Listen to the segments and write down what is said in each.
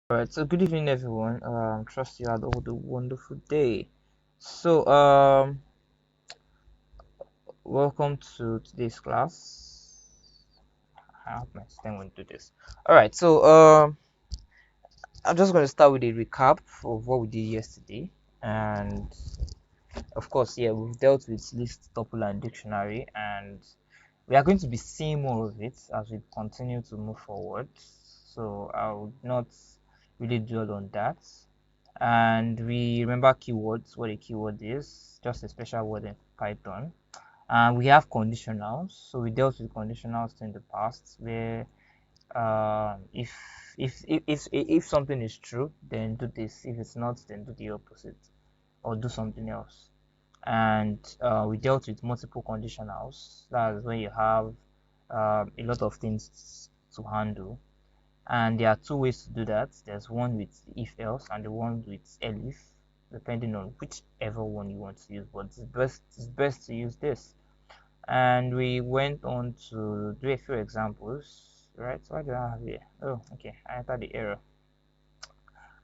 Alright, so good evening everyone. Trust you had all the wonderful day. So welcome to today's class. I hope my system won't do this. Alright, so I'm just gonna start with a recap of what we did yesterday. And of course, yeah, we've dealt with list, tuple and dictionary, and we are going to be seeing more of it as we continue to move forward. So I would not really dwell on that. And we remember keywords, what a keyword is, just a special word in Python. And we have conditionals. So we dealt with conditionals in the past, where if if something is true, then do this. If it's not, then do the opposite or do something else. And we dealt with multiple conditionals. That's when you have a lot of things to handle, and there are two ways to do that. There's one with if else and the one with elif, depending on whichever one you want to use, but it's best to use this. And we went on to do a few examples, right? So what do I have here? Oh, okay, I entered the error.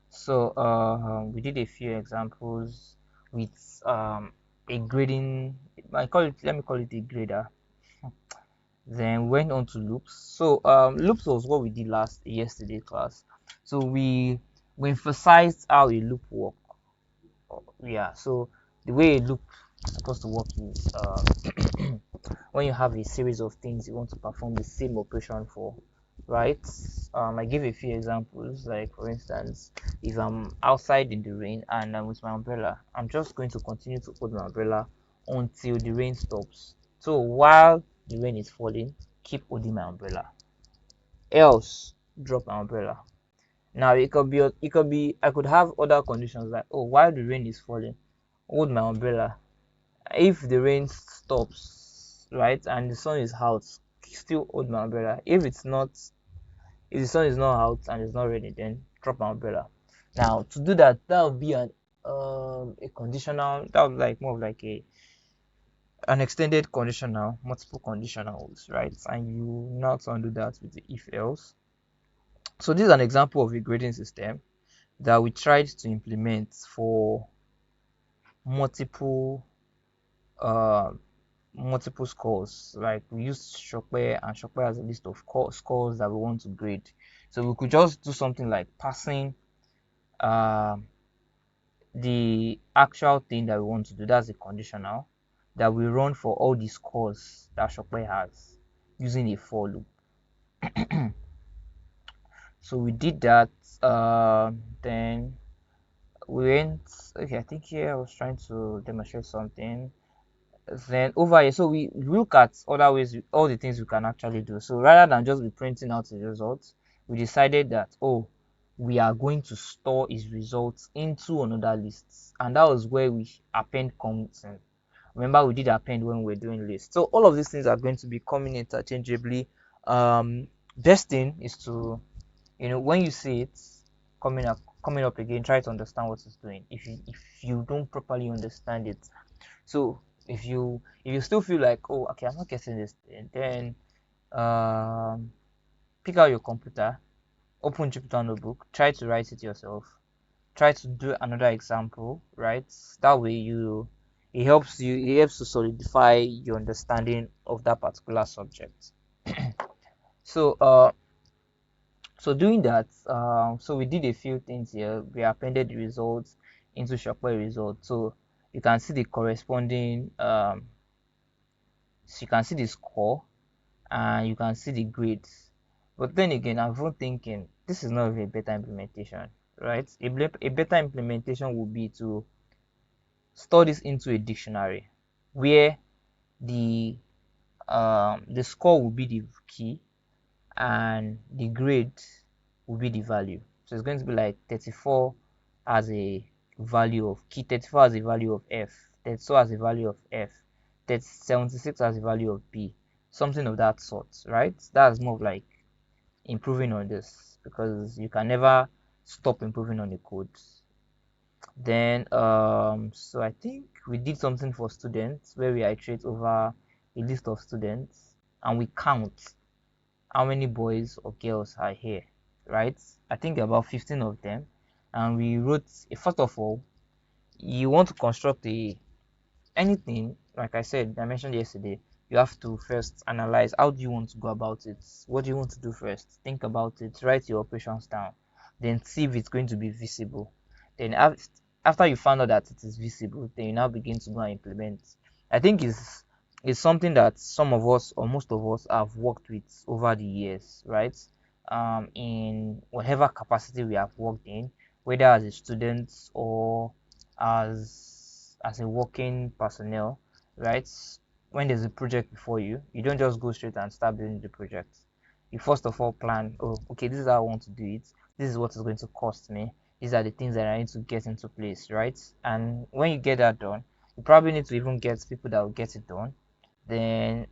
So we did a few examples with a grading, let me call it a grader. Then went on to loops. So loops was what we did yesterday class. So we emphasized how a loop work. Yeah, so the way a loop is supposed to work is when you have a series of things you want to perform the same operation for, right? I give a few examples. Like for instance, if I'm outside in the rain and I'm with my umbrella, I'm just going to continue to hold my umbrella until the rain stops. So while the rain is falling, keep holding my umbrella. Else, drop my umbrella. Now it could be I could have other conditions like, oh, while the rain is falling, hold my umbrella. If the rain stops, right, and the sun is out, still hold my umbrella. If the sun is not out and it's not raining, then drop my umbrella. Now to do that, that would be a conditional. That would like more of like a an extended conditional, multiple conditionals, right? And you not undo that with the if else. So this is an example of a grading system that we tried to implement for multiple uh multiple scores. Like we used Shopware, and Shopware has a list of scores that we want to grade. So we could just do something like passing uh, the actual thing that we want to do. That's a conditional that we run for all the scores that Shopware has using a for loop. So we did that. Then we went. Okay, I think here I was trying to demonstrate something. Then over here, so we look at other ways, all the things we can actually do. So rather than just be printing out the results, we decided that, oh, we are going to store his results into another list, and that was where we append comes in. Remember, we did append when we were doing lists. So all of these things are going to be coming interchangeably. Best thing is to, when you see it coming up again, try to understand what it's doing. If you don't properly understand it, so if you still feel like, oh, okay, I'm not getting this thing, then pick out your computer, open Jupyter Notebook, try to write it yourself, try to do another example, right? That way it helps to solidify your understanding of that particular subject. So doing that, so we did a few things here. We appended the results into Shopware results, so you can see the corresponding so you can see the score and you can see the grades. But then again, I've been thinking this is not a better implementation, right? A better implementation would be to store this into a dictionary where the score will be the key and the grade will be the value. So it's going to be like 34 as a value of key, 34 as a value of F, 32 as a value of F, 76 as a value of B, something of that sort, right? That's more of like improving on this, because you can never stop improving on the code. Then so I think we did something for students where we iterate over a list of students and we count how many boys or girls are here. right? I think about 15 of them, and we wrote. First of all, you want to construct anything. Like I mentioned yesterday, you have to first analyze how do you want to go about it. What do you want to do first? Think about it. Write your operations down. Then see if it's going to be visible. Then after you found out that it is visible, then you now begin to go and implement. I think it's something that some of us or most of us have worked with over the years, right? In whatever capacity we have worked in, whether as a student or as a working personnel, right? When there's a project before you, you don't just go straight and start building the project. You first of all plan, oh, okay, this is how I want to do it. This is what it's going to cost me. These are the things that I need to get into place, right? And when you get that done, you probably need to even get people that will get it done. Then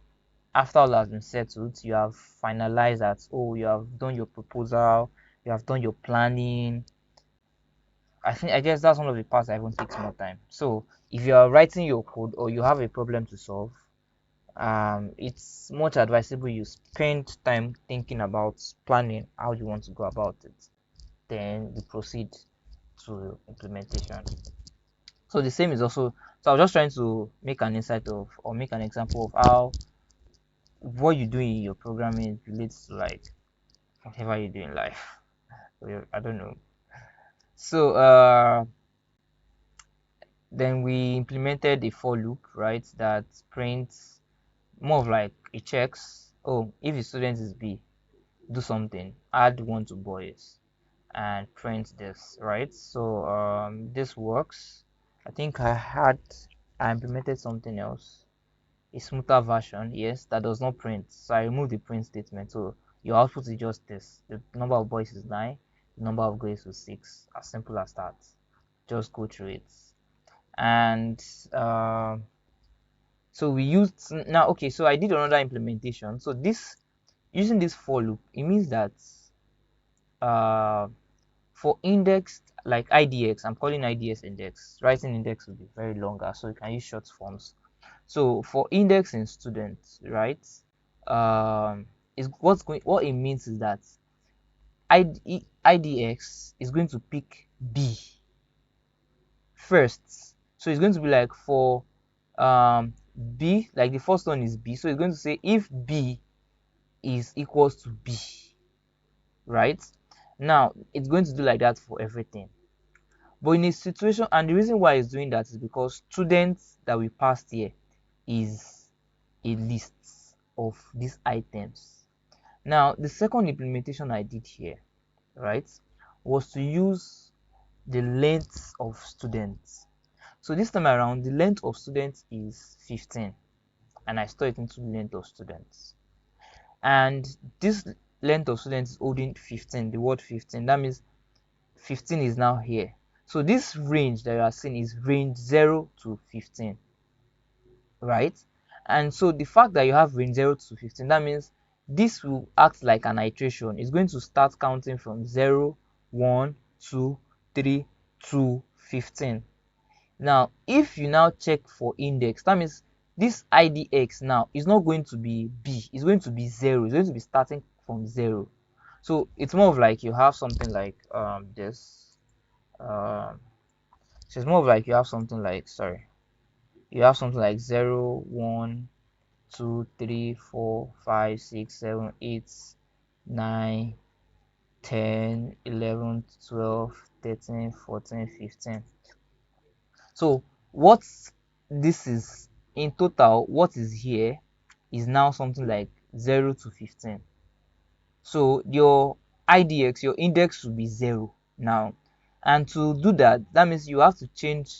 after all has been settled, you have finalized that, oh, you have done your proposal, you have done your planning. I guess that's one of the parts that even takes more time. So if you are writing your code or you have a problem to solve, it's much advisable you spend time thinking about planning how you want to go about it. Then you proceed to implementation. So the same is also, so I was just trying to make an insight of or make an example of how what you do in your programming relates to like whatever you do in life. I don't know. So then we implemented a for loop, right? That prints more of like it checks. Oh, if the student is B, do something. Add one to boys and print this, right? So this works. I think I implemented something else, a smoother version, yes, that does not print. So I removed the print statement. So your output is just this: the number of boys is 9, the number of girls is 6. As simple as that. Just go through it. And so we used now. Okay, so I did another implementation. So this using this for loop, it means that uh, for indexed like IDX, I'm calling IDX index. Writing index will be very longer, so you can use short forms. So for indexing students, right? Is what it means is that IDX is going to pick B first. So it's going to be like for B, like the first one is B. So it's going to say if B is equals to B, right? Now it's going to do like that for everything. But in a situation, and the reason why it's doing that is because students that we passed here is a list of these items. Now the second implementation I did here, right, was to use the length of students. So this time around, the length of students is 15, and I store it into the length of students. And this length of students is holding 15, the word 15. That means 15 is now here. So this range that you are seeing is range 0 to 15, right? And so the fact that you have range 0 to 15, that means this will act like an iteration. It's going to start counting from 0, 1, 2, 3 to 15. Now, if you now check for index, that means this IDX now is not going to be B, it's going to be 0. It's going to be starting from 0. So it's more of like you have something like this. So it's more of like you have something like, sorry, you have something like 0, 1, 2, 3, 4, 5, 6, 7, 8, 9, 10, 11, 12, 13, 14, 15. So what this is in total, what is here is now something like 0 to 15. So your IDX, your index will be 0 now. And to do that, that means you have to change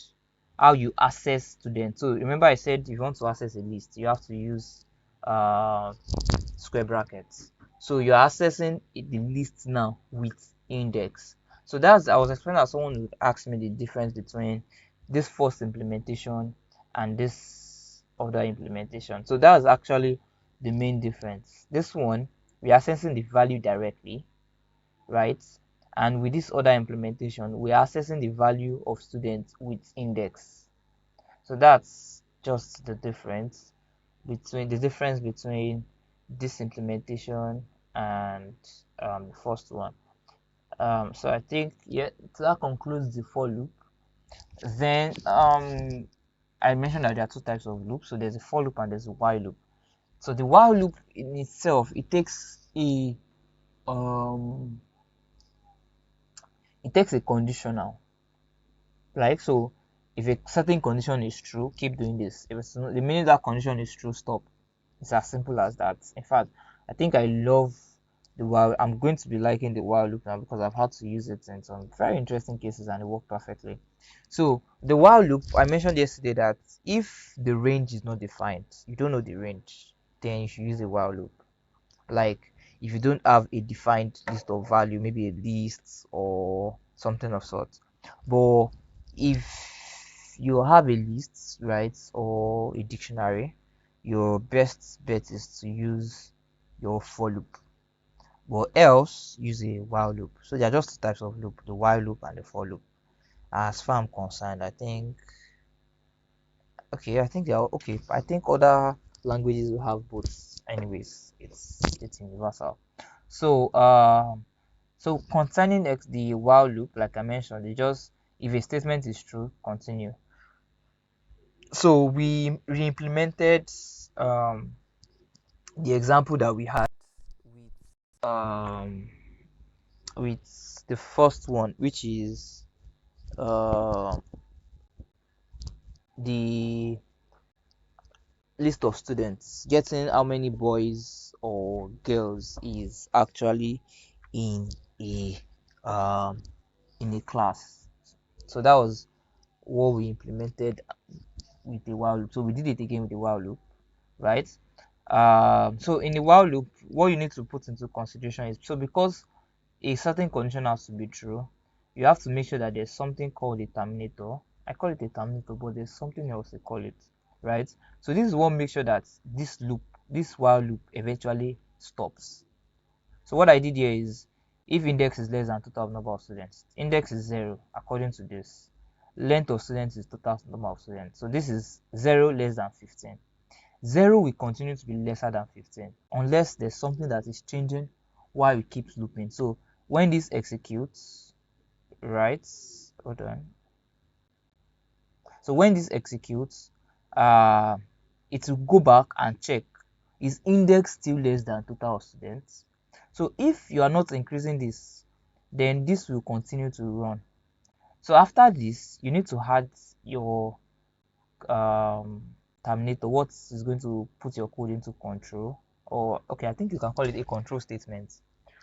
how you access students. So remember I said if you want to access a list, you have to use square brackets. So you're accessing the list now with index. So that's, I was explaining that someone would ask me the difference between this first implementation and this other implementation. So that's actually the main difference. This one, we are accessing the value directly, right? And with this other implementation, we are accessing the value of students with index. So that's just the difference between this implementation and the first one. So I think, yeah, so that concludes the for loop. Then I mentioned that there are two types of loops. So there's a for loop and there's a while loop. So the while loop in itself, um it takes a conditional. Like, so if a certain condition is true, keep doing this. If it's not, the minute that condition is true, stop. It's as simple as that. In fact, I think I love the while. I'm going to be liking the while loop now because I've had to use it in some very interesting cases and it worked perfectly. So the while loop, I mentioned yesterday that if the range is not defined, you don't know the range, then you should use a while loop. Like, if you don't have a defined list of value, maybe a list or something of sort. But if you have a list, right, or a dictionary, your best bet is to use your for loop, or else use a while loop. So there are just two types of loop: the while loop and the for loop. As far I'm concerned, I think, okay, I think they are okay. I think other languages will have both. Anyways, it's universal. So so concerning the while loop, like I mentioned, it just, if a statement is true, continue. So we re-implemented the example that we had um with the first one, which is uh, the list of students, getting how many boys or girls is actually in a um in a class. So that was what we implemented with the while loop. So we did it again with the while loop, right? So in the while loop, what you need to put into consideration is, so because a certain condition has to be true, you have to make sure that there's something called a terminator. I call it a terminator, but there's something else they call it, right? So this is what makes sure that this while loop eventually stops. So what I did here is, if index is less than total number of students, index is 0 according to this. Length of students is total number of students. So this is 0 less than 15. 0 will continue to be lesser than 15 unless there's something that is changing while it keeps looping. So when this executes, right? Hold on. So when this executes, it will go back and check, is index still less than total of students? So if you are not increasing this, then this will continue to run. So after this, you need to add your terminator, what is going to put your code into control, or okay, I think you can call it a control statement.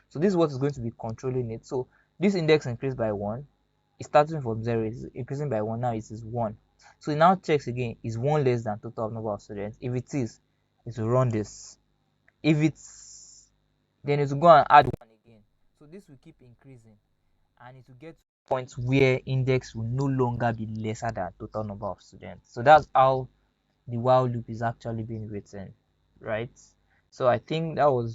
So this is what is going to be controlling it. So this index increased by 1, it's starting from 0, it's increasing by 1, now it is 1. So it now checks again, is 1 less than total number of students? If it is, it will run this. If it's, then it will go and add 1 again. So this will keep increasing and it will get to a point where index will no longer be lesser than total number of students. So that's how the while loop is actually being written, right? So I think um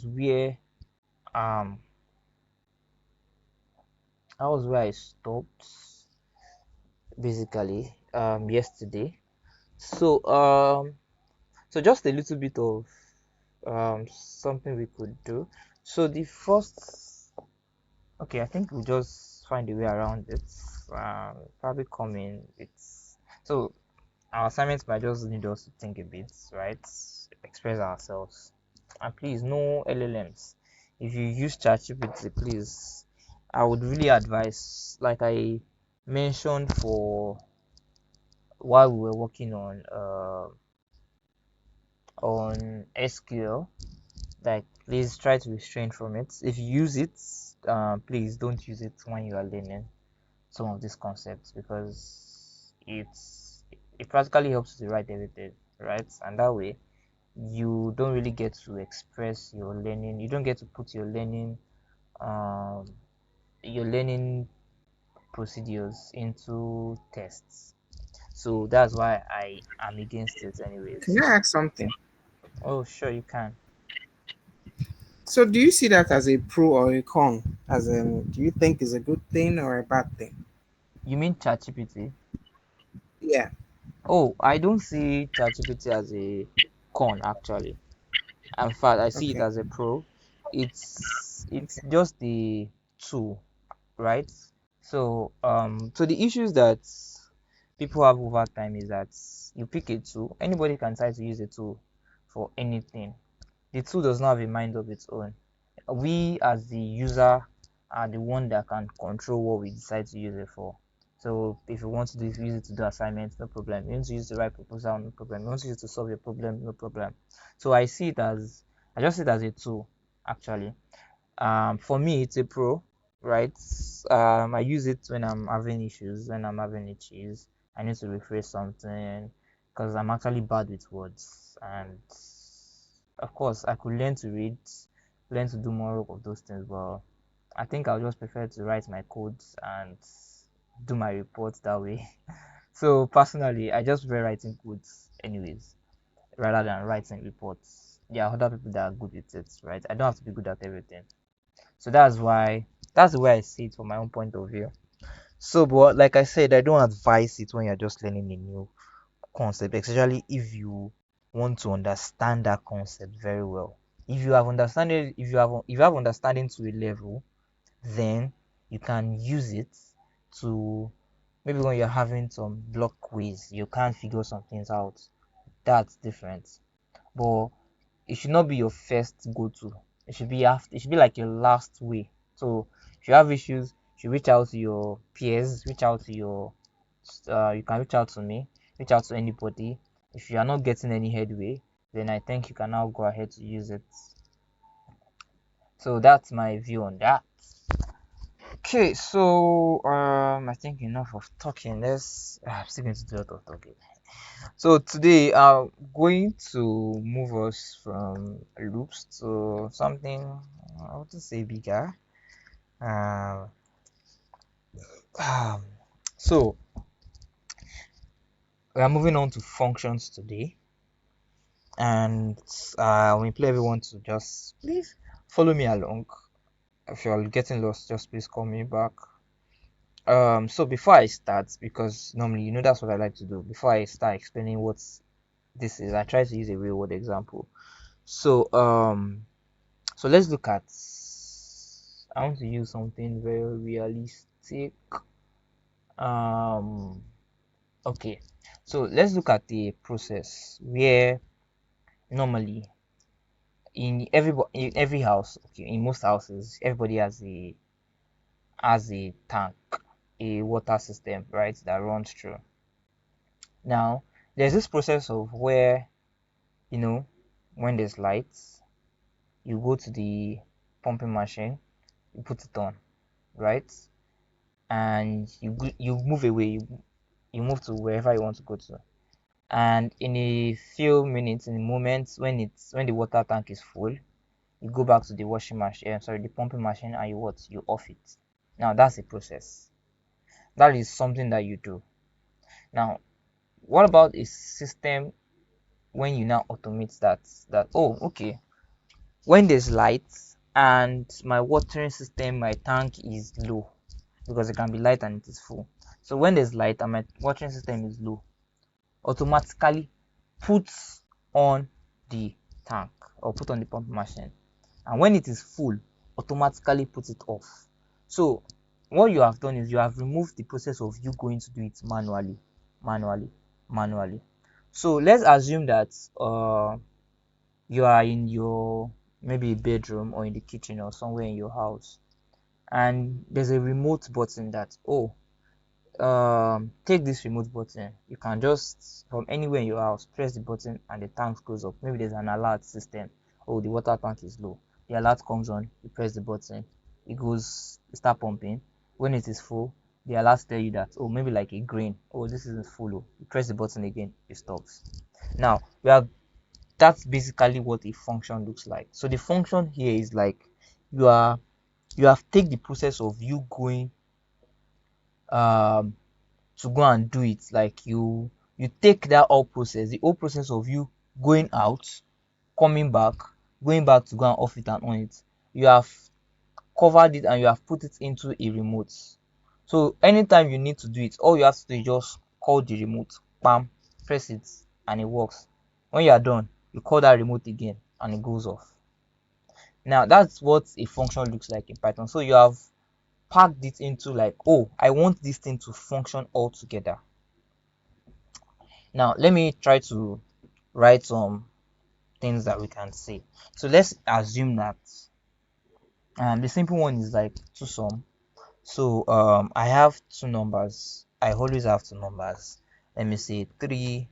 that was where I stopped basically yesterday. So so just a little bit of something we could do. So the first, okay, I think we'll just find a way around it. Probably come in it's, so our assignments might just need us to think a bit, right? Express ourselves. And please, no LLMs. If you use ChatGPT, please, I would really advise, like I mentioned for while we were working on SQL, like please try to restrain from it. If you use it, please don't use it when you are learning some of these concepts, because it practically helps you to write everything, right? And that way you don't really get to express your learning, you don't get to put um your learning procedures into tests. So that's why I am against it Can anyways. I ask something? Oh sure, you can. So, do you see that as a pro or a con? As do you think is a good thing or a bad thing? You mean ChatGPT? Yeah. Oh, I don't see ChatGPT as a con actually. In fact, I see it Okay. as a pro. It's Okay. just the tool. right? So the issues that people have over time is that you pick a tool, anybody can try to use a tool for anything. The tool does not have a mind of its own. We as the user are the one that can control what we decide to use it for. So if you want to use it to do assignments, no problem. You want to use the right proposal, no problem. You want to use it to solve a problem, no problem. So I just see it as a tool, actually. For me, it's a pro, right? I use it when I'm having issues, when I'm having itches. I need to rephrase something because I'm actually bad with words, and of course, I could learn to read, learn to do more of those things, but I think I'll just prefer to write my codes and do my reports that way. So personally, I just prefer writing codes anyways, rather than writing reports. There are other people that are good with it, right? I don't have to be good at everything. So that's the way I see it from my own point of view. So, but like I said, I don't advise it when you're just learning a new concept, especially if you want to understand that concept very well. If you have understanding to a level, then you can use it to, maybe when you're having some block quiz, you can't figure some things out. That's different. But it should not be your first go-to. It should be like your last way. So if you have issues, you should reach out to your peers, reach out to your you can reach out to me, reach out to anybody. If you are not getting any headway, then I think you can now go ahead to use it. So that's my view on that. Okay, so I think enough of talking. I'm still going to do a lot of talking. So today I'm going to move us from loops to something I want to say bigger. Um, um, so we are moving on to functions today, and we play everyone to just please follow me along. If you're getting lost, just please call me back. So before I start, because normally that's what I like to do. Before I start explaining what this is, I try to use a real world example. So So let's look at. I want to use something very realistic. Um, okay. So let's look at the process where normally in every house, okay, in most houses, everybody has a tank, a water system, right, that runs through. Now, there's this process of where when there's lights, you go to the pumping machine, you put it on, right? And you move away, you move to wherever you want to go to, and in a few minutes, in a moment, when the water tank is full, you go back to the washing machine, sorry, the pumping machine, and you off it. Now that's a process. That is something that you do. Now, what about a system when you now automate that oh, okay, when there's lights and my watering system, my tank is low, because it can be light and it is full. So when there's light and my watering system is low, automatically puts on the tank or put on the pump machine, and when it is full, automatically puts it off. So what you have done is you have removed the process of you going to do it manually. So let's assume that you are in your maybe bedroom or in the kitchen or somewhere in your house, and there's a remote button that take this remote button. You can just from anywhere in your house press the button and the tank goes up. Maybe there's an alert system. Oh, the water tank is low. The alert comes on, you press the button, it start pumping. When it is full, the alert tell you that, oh, maybe like a grain, oh, this isn't full. Oh. You press the button again, it stops. Now that's basically what a function looks like. So the function here is like you have take the process of you going to go and do it. Like you take that the whole process of you going out, coming back, going back to go and off it and on it. You have covered it and you have put it into a remote. So anytime you need to do it, all you have to do is just call the remote, bam, press it, and it works. When you are done, you call that remote again and it goes off. Now that's what a function looks like in Python. So you have packed it into like, oh, I want this thing to function all together. Now let me try to write some things that we can see. So let's assume that the simple one is like 2sum. So I have two numbers. I always have two numbers. Let me say 3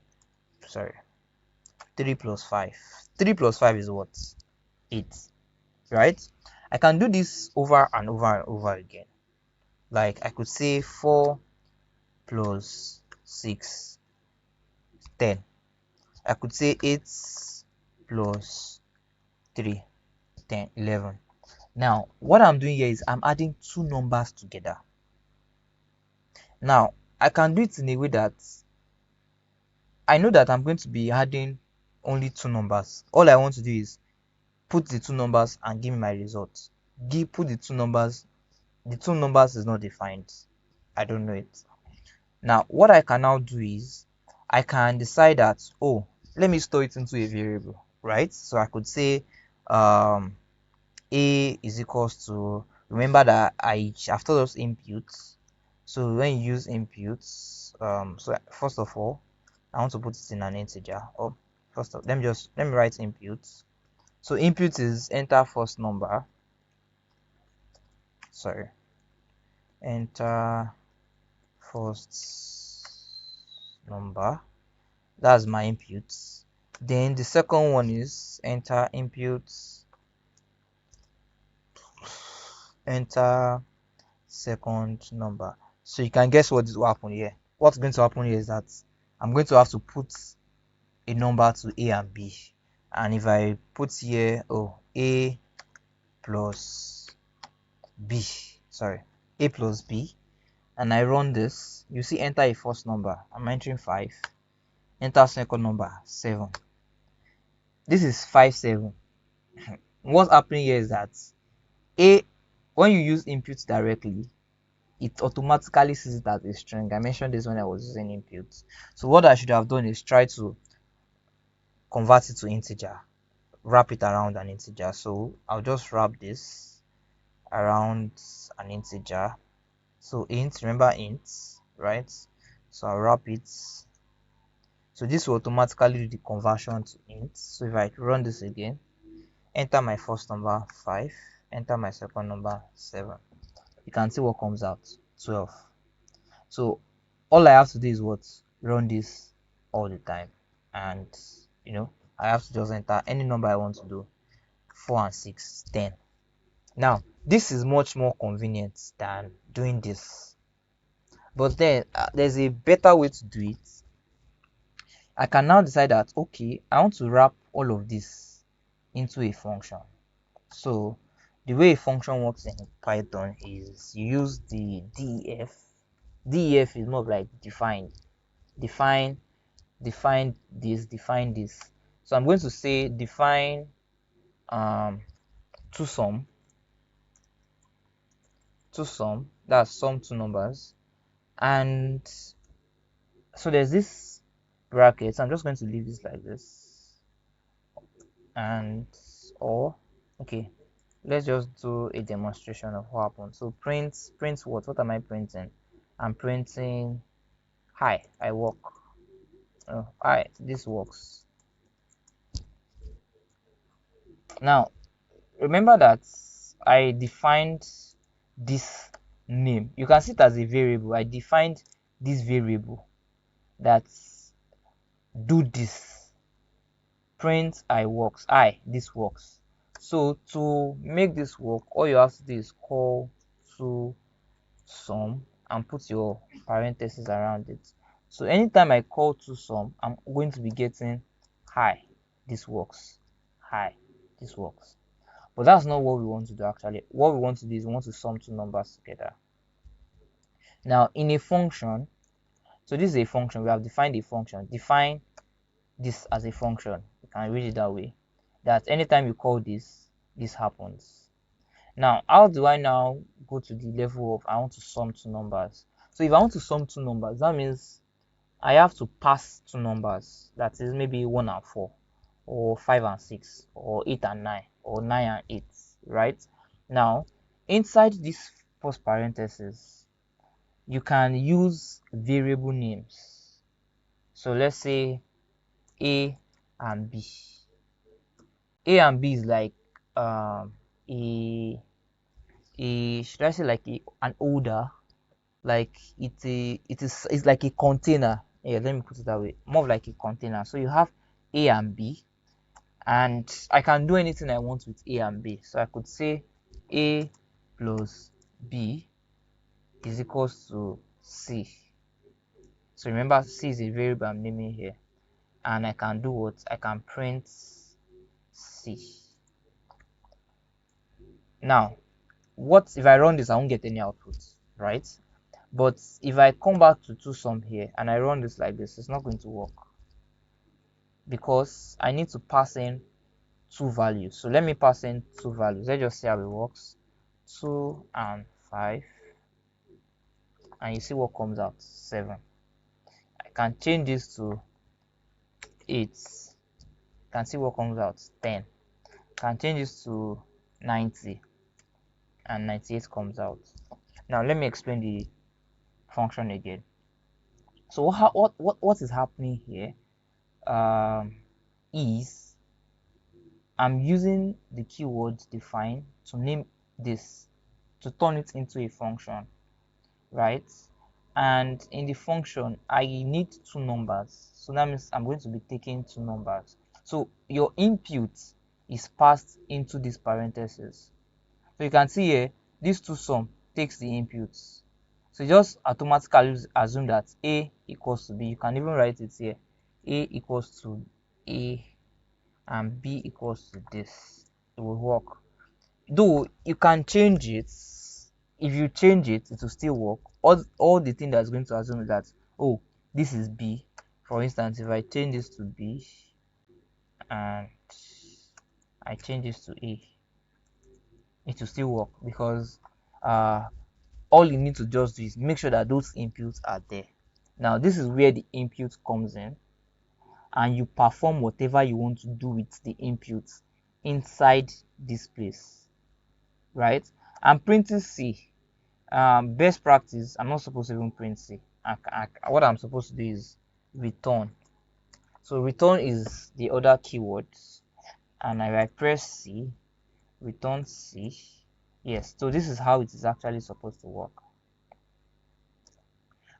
plus 5. 3 plus 5 is what? 8, right? I can do this over and over and over again. Like I could say 4 plus 6, 10. I could say 8 plus 3, 10, 11. Now what I'm doing here is I'm adding two numbers together. Now I can do it in a way that I know that I'm going to be adding only two numbers. All I want to do is put the two numbers and give me my result. Put the two numbers is not defined. I don't know it. Now what I can now do is I can decide that, oh, let me store it into a variable, right? So I could say a is equals to, remember that I've told us inputs. So when you use inputs, so first of all I want to put it in an integer. Oh, first of let me write inputs. So input is enter first number. Enter first number. That's my inputs. Then the second one is enter inputs. Enter second number. So you can guess what will happen here. What's going to happen here is that I'm going to have to put a number to A and B. And if I put here, A plus B, A plus B, and I run this, you see enter a first number. I'm entering 5. Enter second number, 7. This is 5, 7. What's happening here is that when you use inputs directly, it automatically sees it as a string. I mentioned this when I was using inputs. So what I should have done is try to convert it to integer, wrap it around an integer. So I'll just wrap this around an integer. So int, remember int, right? So I'll wrap it. So this will automatically do the conversion to int. So if I run this again, enter my first number 5, enter my second number 7, you can see what comes out, 12. So all I have to do is what? Run this all the time, and I have to just enter any number I want to do. 4 and 6, 10. Now this is much more convenient than doing this, but then there's a better way to do it. I can now decide that, okay, I want to wrap all of this into a function. So the way a function works in Python is you use the def. Def is more of like define this. So I'm going to say define 2sum, that's sum two numbers, and so there's this bracket. So I'm just going to leave this like this, and okay, let's just do a demonstration of what happens. So print what am I printing? I'm printing hi, I work. Hi, this works. Now remember that I defined this name. You can see it as a variable. I defined this variable that do this, print I works, this works. So to make this work, all you have to do is call to sum and put your parentheses around it. So anytime I call to sum, I'm going to be getting hi, this works, hi, this works. But that's not what we want to do actually. What we want to do is we want to sum two numbers together. Now in a function, so this is a function, we have defined a function. Define this as a function. You can read it that way, that anytime you call this happens. Now how do I now go to the level of I want to sum two numbers? So if I want to sum two numbers, that means I have to pass two numbers, that is maybe 1 and 4, or 5 and 6, or 8 and 9, or 9 and 8, right? Now inside this post parenthesis, you can use variable names. So let's say A and B. A and B is like a should I say like an order, like it's like a container. Yeah, let me put it that way. More of like a container. So you have A and B, and I can do anything I want with A and B. So I could say A plus B is equals to C. So remember, C is a variable I'm naming here, and I can do what? I can print C. Now, what if I run this? I won't get any output, right? But if I come back to TwoSum here and I run this like this, it's not going to work because I need to pass in two values. So let me pass in two values. Let's just see how it works. 2 and 5, and you see what comes out, 7. I can change this to 8. Can see what comes out, 10. Can change this to 90, and 98 comes out. Now let me explain the function again. So what is happening here is I'm using the keyword define to name this, to turn it into a function, right? And in the function I need two numbers, so that means I'm going to be taking two numbers. So your input is passed into this parenthesis. So you can see here, this TwoSum takes the inputs. So just automatically assume that A equals to B. You can even write it here. A equals to A and B equals to this. It will work. Though you can change it. If you change it, it will still work. All the thing that's going to assume is that, oh, this is B. For instance, if I change this to B and I change this to A, it will still work because all you need to just do is make sure that those inputs are there. Now this is where the input comes in, and you perform whatever you want to do with the inputs inside this place, right? I'm printing C. Best practice, I'm not supposed to even print C. What I'm supposed to do is return. So return is the other keyword, and if I press C, return C. Yes, so this is how it is actually supposed to work.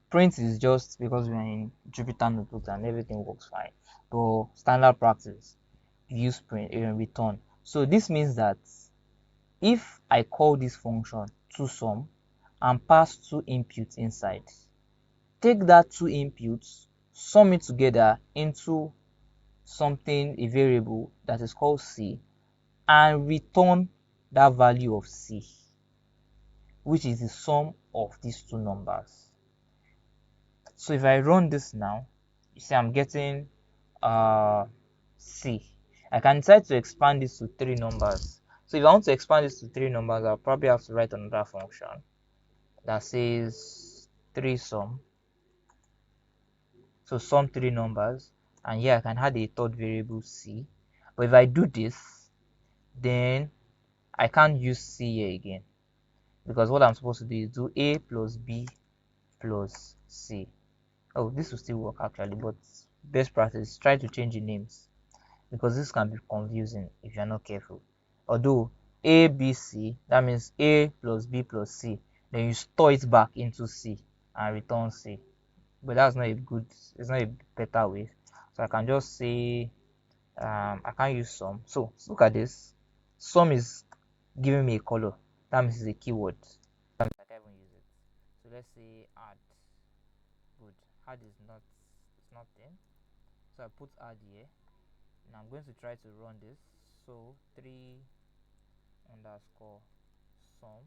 Print is just because we're in Jupyter Notebooks and everything works fine. But standard practice, use print return. So this means that if I call this function TwoSum and pass two inputs inside, take that two inputs, sum it together into something, a variable that is called C, and return that value of C, which is the sum of these two numbers. So if I run this now, you see I'm getting C. I can decide to expand this to 3 numbers. So if I want to expand this to 3 numbers, I'll probably have to write another function that says 3sum. So sum 3 numbers, and here I can add a third variable C. But if I do this, then I can't use C here again, because what I'm supposed to do is do A plus B plus C. Oh, this will still work actually, but best practice, try to change the names, because this can be confusing if you're not careful. Although A, B, C, that means A plus B plus C, then you store it back into C and return C. But that's not a good, it's not a better way. So I can just say, I can't use sum. So look at this. Sum is giving me a color. That means it's a keyword. I can't even use it. So let's say add. Good. Add is not, it's nothing. So I put add here. Now I'm going to try to run this. So 3 underscore sum,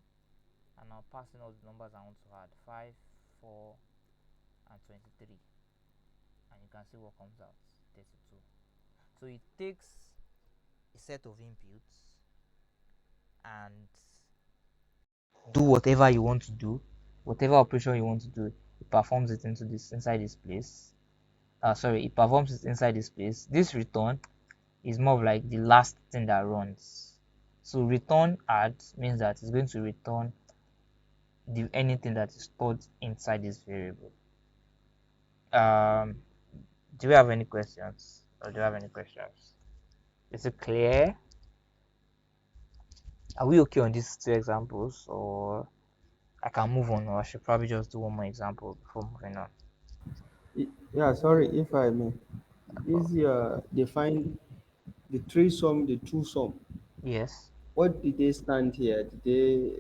and I'll pass in all the numbers I want to add, 5, 4, and 23, and you can see what comes out, 32. So it takes a set of inputs and do whatever you want to do, whatever operation you want to do, it performs it into this, inside this place. It performs it inside this place. This return is more of like the last thing that runs. So return add means that it's going to return anything that is stored inside this variable. Do you have any questions? Or do you have any questions? Is it clear? Are we okay on these two examples, or I can move on, or I should probably just do one more example before moving on? Yeah, sorry if I may. This define the three sum, the two sum. Yes. What did they stand here? Did they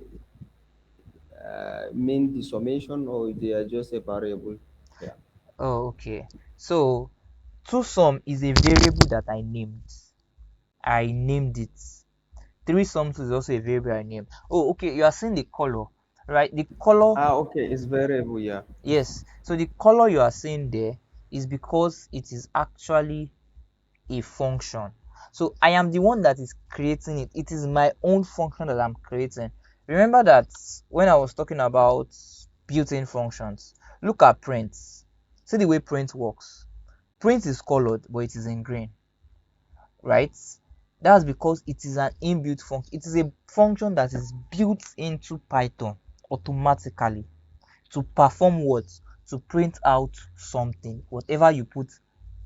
mean the summation or they are just a variable? Yeah. Oh, okay. So two-sum is a variable that I named. I named it. Three sums is also a variable I named. Oh, okay. You are seeing the color, right? The color, Ah, okay, it's variable. Yeah. yes. So the color you are seeing there is because it is actually a function. So I am the one that is creating it. It is my own function that I'm creating. Remember that when I was talking about built-in functions, look at print. See the way print works. Print is colored, but it is in green, right? That's because it is an inbuilt function. It is a function that is built into Python automatically to perform what? To print out something, whatever you put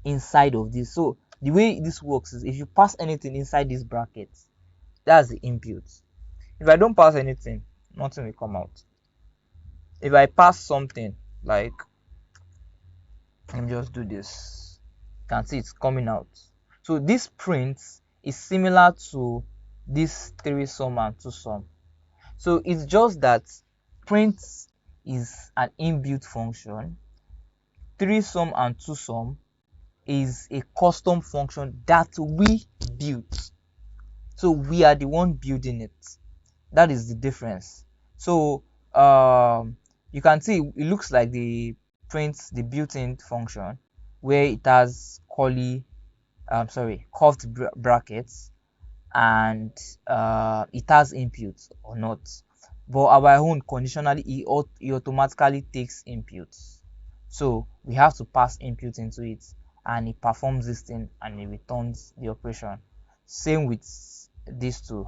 inside of this. So the way this works is if you pass anything inside this bracket, that's the input. If I don't pass anything, nothing will come out. If I pass something, like, let me just do this, you can see it's coming out. So this print is similar to this three sum and two sum. So it's just that print is an inbuilt function, three sum and two sum is a custom function that we built. So we are the one building it. That is the difference. So you can see it looks like the built-in function where it has curved brackets, and it has inputs or not. But our own conditionally it automatically takes inputs. So we have to pass input into it, and it performs this thing and it returns the operation. Same with these two.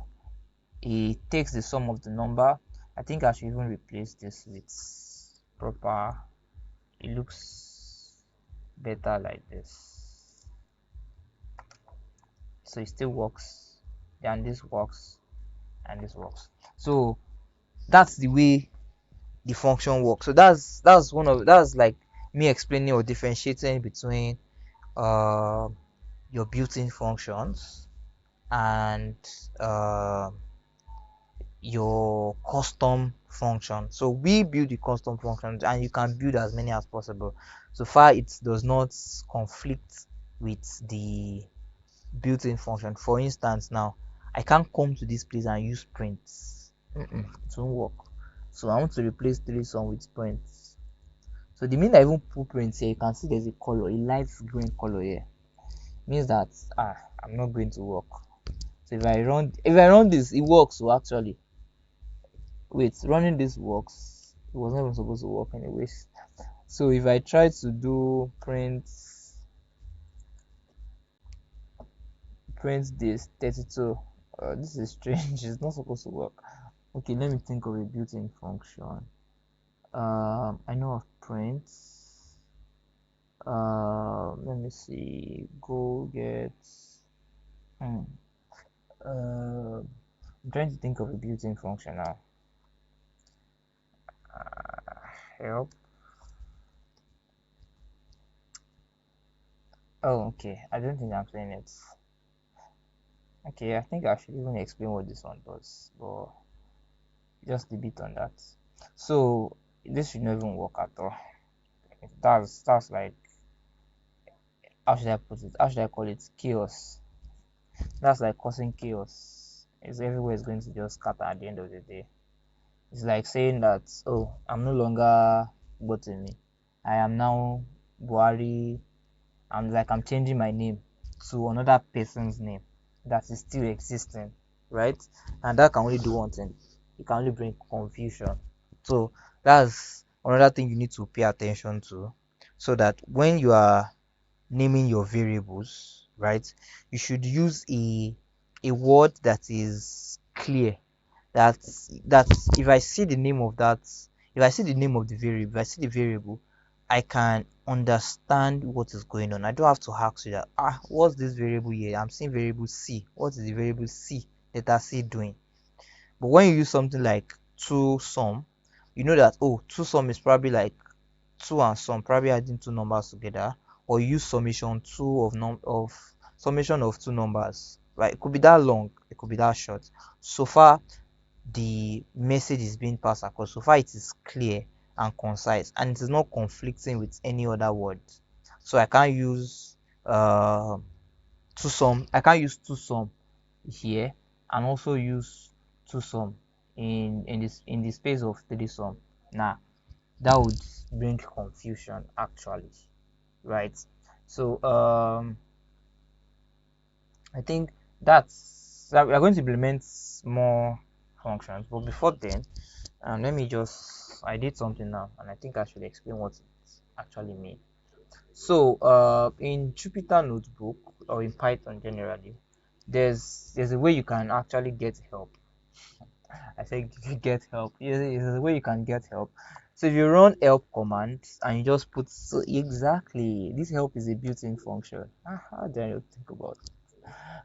It takes the sum of the number. I think I should even replace this with proper. It looks better like this. So it still works, and this works, and this works. So that's the way the function works. So that's like me explaining or differentiating between uh, your built-in functions and your custom function. So we build the custom functions, and you can build as many as possible, so far it does not conflict with the built-in function. For instance, now I can't come to this place and use prints. It won't work. So I want to replace three sum with prints. So the minute I even put prints here, you can see there's a color, a light green color here. Means that I'm not going to work. So if I run this, it works. So actually, wait, running this works. It was not even supposed to work anyways. So if I try to do print this 32, this is strange. It's not supposed to work. Okay, let me think of a built-in function. I know of print. Let me see. Go get. I'm trying to think of a built-in function now. Help. Oh, okay. I don't think I'm saying it. Okay, I think I should even explain what this one does, but just a bit on that. So this should not even work at all. That's like, how should I put it? How should I call it? Chaos. That's like causing chaos. It's everywhere is going to just scatter at the end of the day. It's like saying that, oh, I'm no longer Botany. I am now Buhari. I'm changing my name to another person's name that is still existing, right? And that can only do one thing. It can only bring confusion. So that's another thing you need to pay attention to, so that when you are naming your variables, right, you should use a word that is clear, that's if I see the name of that, if I see the name of the variable, if I see the variable, I can understand what is going on. I don't have to ask you that, what's this variable here? I'm seeing variable C. What is the variable C, data C, doing? But when you use something like to sum, you know that, oh, to sum is probably like 2 and sum, probably adding two numbers together, or use summation of summation of two numbers, right? It could be that long, it could be that short. So far the message is being passed across, so far it is clear and concise, and it is not conflicting with any other word. So I can't use to sum, I can't use to sum here and also use to sum in the space of three sum. Nah, that would bring confusion actually, right? So I think that we are going to implement more functions, but before then, let me just, I did something now and I think I should explain what it actually means. So in Jupyter Notebook or in Python generally, there's a way you can actually get help. I think get help. There's a way you can get help. So if you run help command and you just put, so exactly, this help is a built-in function. How do I think about it?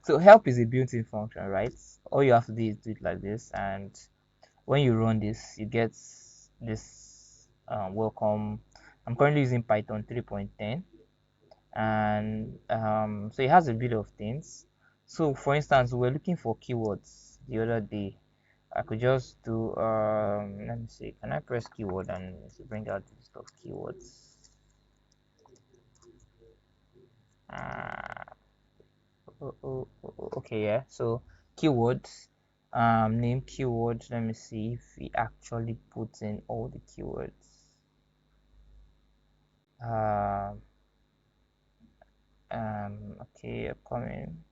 So help is a built-in function, right? All you have to do is do it like this, and when you run this, you get this welcome. I'm currently using Python 3.10, and so it has a bit of things. So for instance, we were looking for keywords the other day. I could just do let me see, can I press keyword and bring out the list of keywords? Okay, yeah. So keywords, name keyword. Let me see if we actually put in all the keywords. Okay, coming.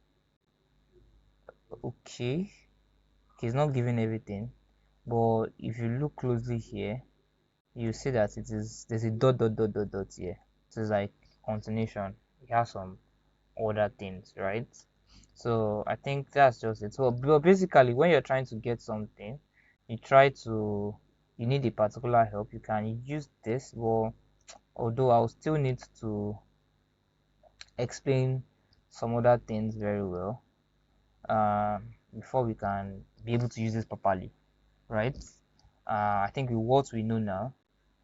Okay, it's not giving everything, but if you look closely here, you see that there's a dot here. It is like continuation. It has some other things, right? So I think that's just it. So but basically, when you're trying to get something, you need a particular help, you can use this. But although I'll still need to explain some other things very well before we can be able to use this properly, right? I think with what we know now,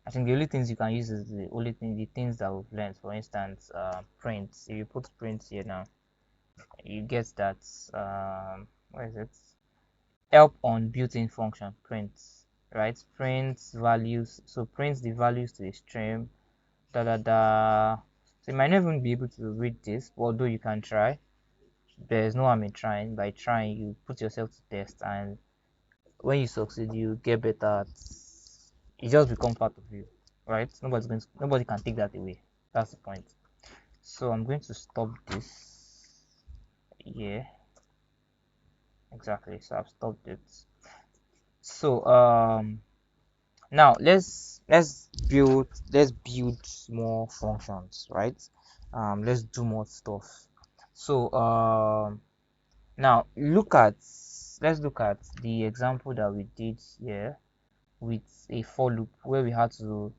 I think the only things you can use is the things that we've learned. For instance, print. If you put print here now, you get that what is it? Help on built-in function print, right? Print values. So print the values to a stream. So you might not even be able to read this, although you can try. There's no harm in trying. By trying, you put yourself to test, and when you succeed, you get better at it. Just becomes part of you, right? Nobody can take that away. That's the point. So I'm going to stop this. Yeah, exactly. So I've stopped it. So now let's build more functions, right? Let's do more stuff. So now let's look at the example that we did here with a for loop where we had to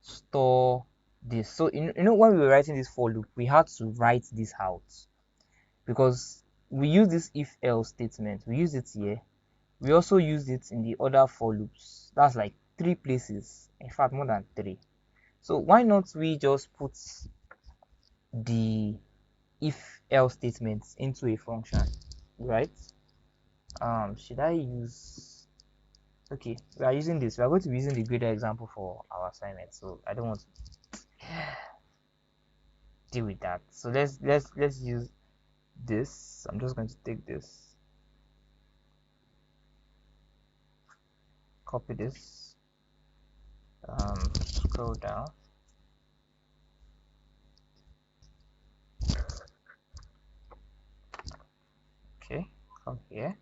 store this. So when we were writing this for loop, we had to write this out because we use this if else statement. We use it here. We also use it in the other for loops. That's like 3 places, in fact more than 3. So why not we just put the if else statements into a function, right? Should I use, okay, we are using this, we are going to be using the greater example for our assignment, so I don't want to deal with that. So let's use this. I'm just going to take this, copy this, scroll down. Okay, come here.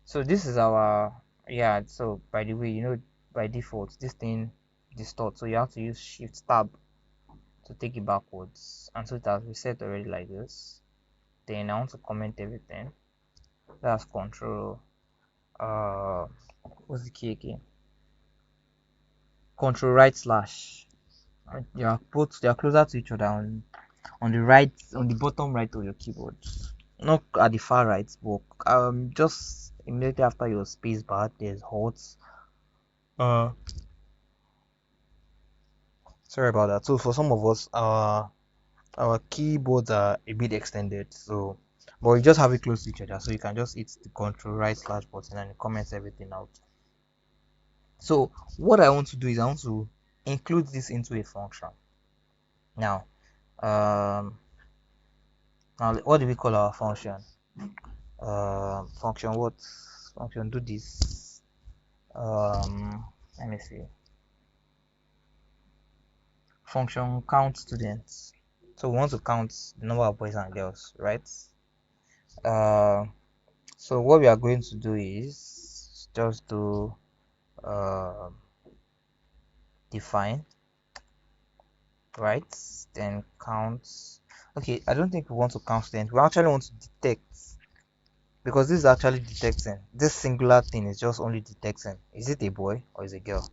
So this is our, yeah, so by the way, by default this thing distorts, so you have to use shift tab to take it backwards, and so it has reset already like this. Then I want to comment everything. That's control uh what's the key again? Control right slash. They are closer to each other on the right, on the bottom right of your keyboard, not at the far right, but just immediately after your space bar there's Alt. Sorry about that. So for some of us, our keyboards are a bit extended, so but you just have it close to each other, so you can just hit the control right slash button and it comments everything out. So what I want to do is I want to include this into a function. Now, um, now what do we call our function? Function what? Function do this. Let me see. Function count students. So we want to count the number of boys and girls, right? So what we are going to do is just do define, right? Then count. Okay, I don't think we want to count students. We actually want to detect, because this is actually detecting. This singular thing is just only detecting. Is it a boy or is it a girl?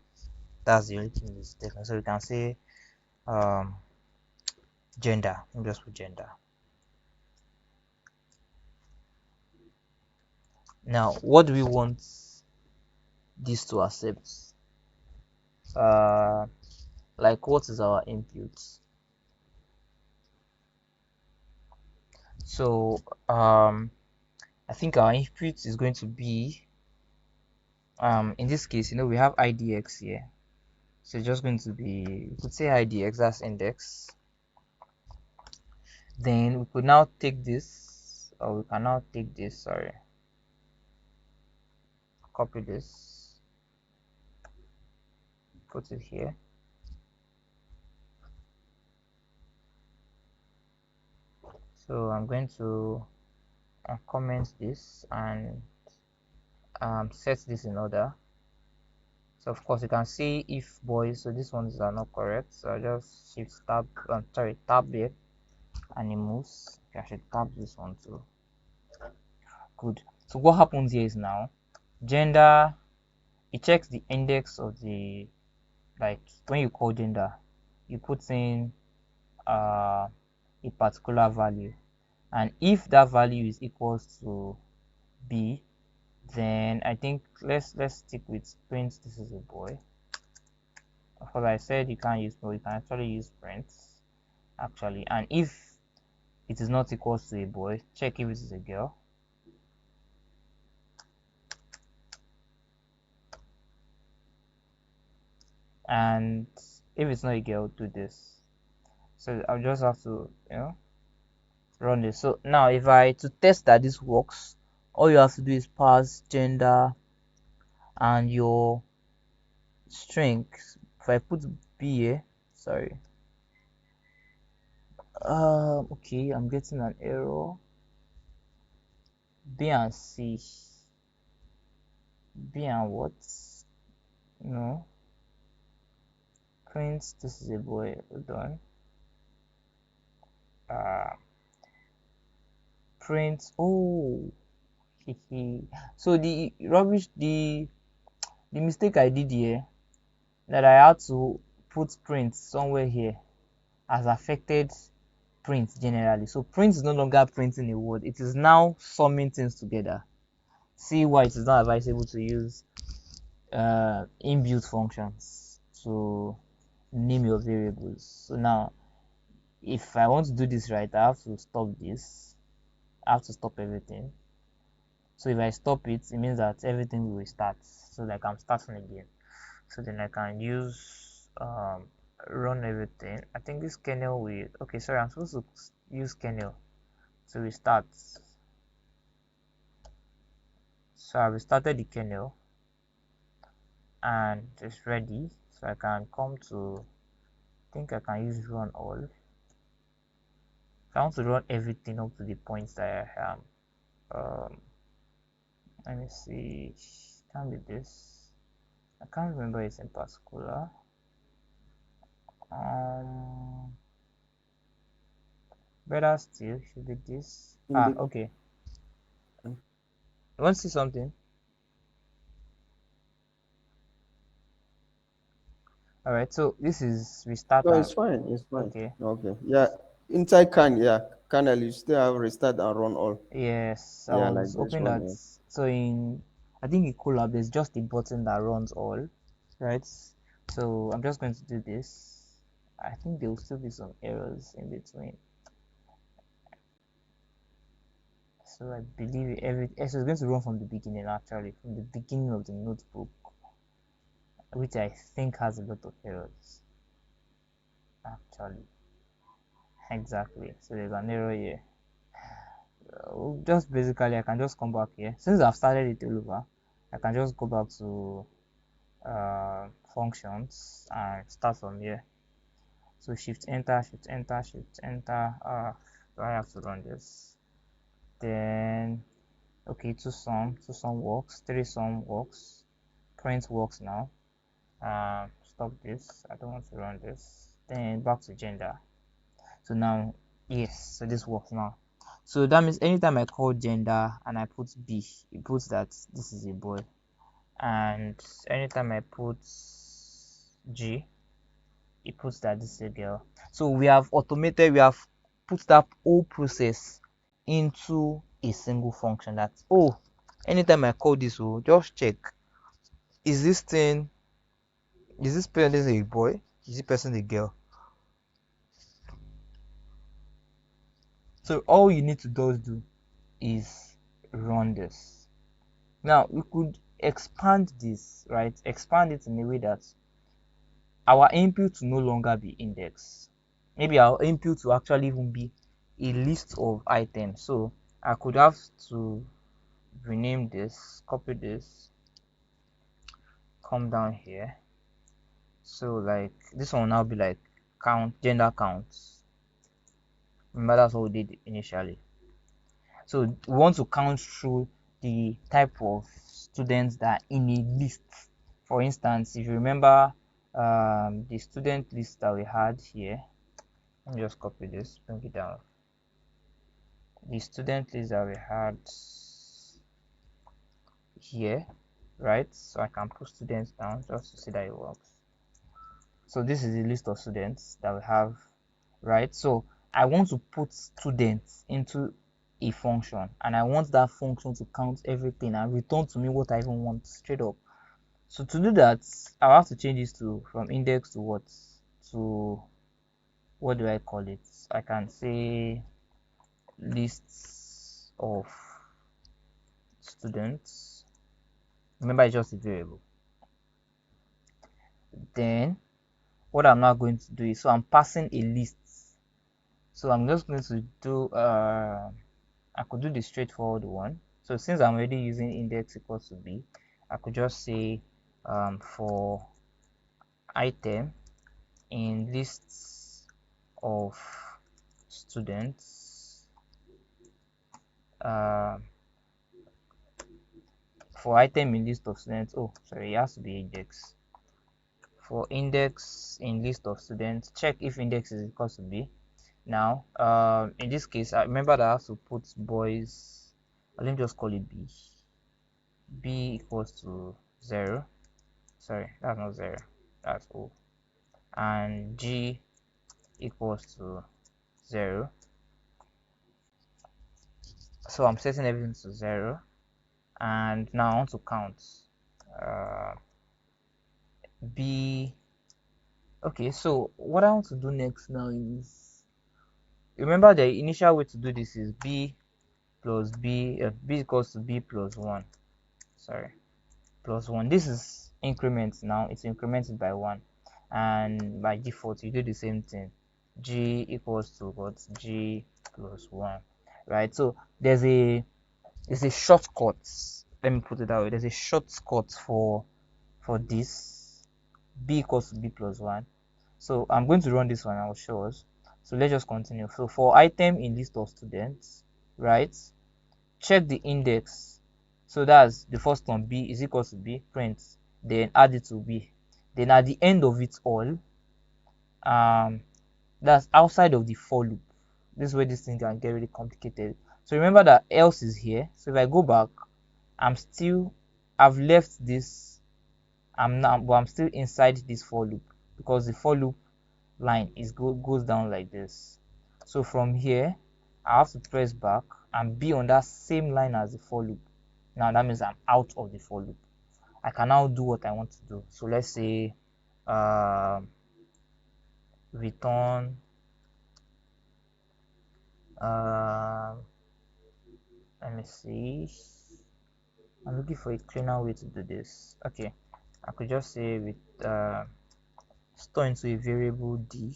That's the only thing it's detecting. So we can say gender. Let me just put gender. Now, what do we want this to accept? Like what is our input? So I think our input is going to be in this case, we have IDX here, so it's just going to be, we could say IDX, that's index. Then we could now take this, or we can now take this, sorry, copy this, put it here. So I'm going to comment this and set this in order. So of course you can see if boys, so these ones are not correct, so I just shift tab, tab here, and it moves. Okay, I should tab this one too. Good. So what happens here is now gender, it checks the index of the, like when you call gender, you put in a particular value, and if that value is equals to B, then I think let's stick with print this is a boy. Of course I said you can't use boy, you can actually use print actually, and if it is not equals to a boy, check if it is a girl. And if it's not a girl, do this. So I'll just have to run this. So now if to test that this works, all you have to do is pass gender and your string. If I put B here, sorry, okay, I'm getting an error. B and C, B and what? No, print this is a boy. Hold on. Print, oh, so the rubbish, the mistake I did here, that I had to put print somewhere here, has affected print generally. So print is no longer printing a word, it is now summing things together. See why it is not advisable to use inbuilt functions to name your variables. So now if I want to do this right, I have to stop this. I have to stop everything. So if I stop it, it means that everything will start. So like I'm starting again. So then I can use run everything. I think this kernel will, okay, sorry, I'm supposed to use kernel to restart. So I've restarted the kernel and it's ready. So I can come to, I think I can use run all. If I want to run everything up to the points that I am, let me see, can be this. I can't remember it in particular. Better still should be this. Okay. You want to see something? All right, so this is restart No, and it's fine. It's fine. okay. Okay. Yeah. Inside can, yeah, kernel, you still have restart and run all. Yes, I Yeah, like was this hoping one. that. Yeah. So in, I think in Colab there's just a button that runs all, right? So I'm just going to do this. I think there will still be some errors in between. So I believe so it's going to run from the beginning, actually, from the beginning of the notebook, which I think has a lot of errors, actually. Exactly. So there's an error here. Just basically, I can just come back here. Since I've started it all over, I can just go back to functions and start from here. So shift enter, shift enter, shift enter. Do I have to run this? Then okay, two sum works, three sum works, print works now. Stop this. I don't want to run this. Then back to gender. So now, yes, so this works now. So that means anytime I call gender and I put B, it puts that this is a boy. And anytime I put G, it puts that this is a girl. So we have put that whole process into a single function. That, oh, anytime I call this, oh, just check, is this thing, is this person a boy, is this person a girl? So all you need to do is run this. Now we could expand this, right? Expand it in a way that our input to no longer be index. Maybe our input to actually even be a list of items. So I could have to rename this, copy this, come down here. So like this one will now be like count, gender counts. Remember that's what we did initially. So we want to count through the type of students that are in a list. For instance, if you remember the student list that we had here, let me just copy this, bring it down. The student list that we had here, right? So I can put students down just to see that it works. So this is the list of students that we have, right? So I want to put students into a function, and I want that function to count everything and return to me what I even want straight up. So to do that, I'll have to change this to from index to what? To what do I call it? I can say lists of students. Remember, it's just a variable. Then what I'm now going to do is, so I'm passing a list. So I'm just going to do I could do the straightforward one. So since I'm already using index equals to b, I could just say for item in lists of students, for item in list of students, oh sorry, it has to be index. For index in list of students, check if index is equal to b. Now in this case, I remember that I have to put boys, let me just call it b equals to 0. Sorry, that's not 0, that's O. And G equals to 0. So I'm setting everything to 0. And now I want to count B. Okay, so what I want to do next now is, remember the initial way to do this is B plus B, B equals to B plus 1. Sorry, plus 1. This is increment now, it's incremented by 1. And by default, you do the same thing. G equals to what? G plus 1. Right? So there's a shortcut. Let me put it that way. There's a shortcut for this. B equals to B plus 1. So I'm going to run this one, I'll show us. So let's just continue. So for item in list of students, right? Check the index. So that's the first one, B is equal to B, print, then add it to B. Then at the end of it all, that's outside of the for loop. This is where this thing can get really complicated. So remember that else is here. So if I go back, I've left this, but I'm still inside this for loop, because the for loop line goes down like this. So from here I have to press back and be on that same line as the for loop. Now that means I'm out of the for loop. I can now do what I want to do. So let's say return let me see, I'm looking for a cleaner way to do this. Okay, I could just say with store into a variable d,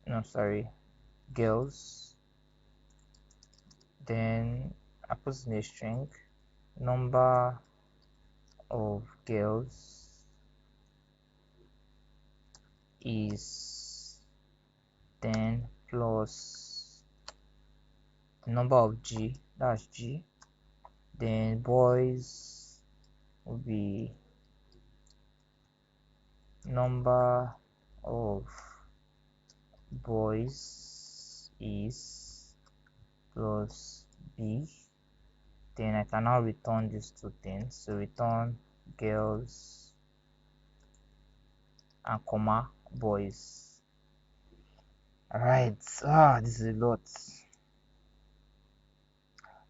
no sorry, girls, then I put in a string number of girls is then plus the number of g, that's g, then boys will be number of boys is plus b. Then I can now return these two things. So return girls and comma boys. Alright, this is a lot.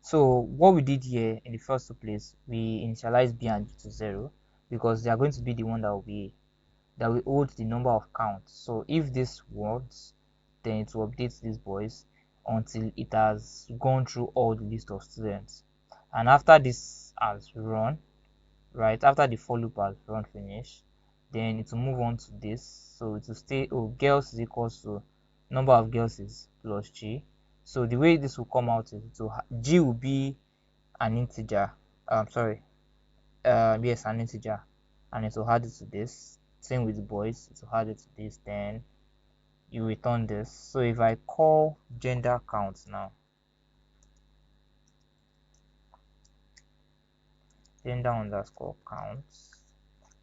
So what we did here in the first place, we initialize b and g to 0 because they are going to be the one that will hold the number of counts. So if this works, then it will update these boys until it has gone through all the list of students. And after this has run, right after the for loop has run finish, then it will move on to this. So it will stay, girls is equals to number of girls is plus g. So the way this will come out is g will be an integer, yes, an integer, and it will add it to this. Same with the boys, it will add it to this, then you return this. So if I call gender count now, gender underscore counts,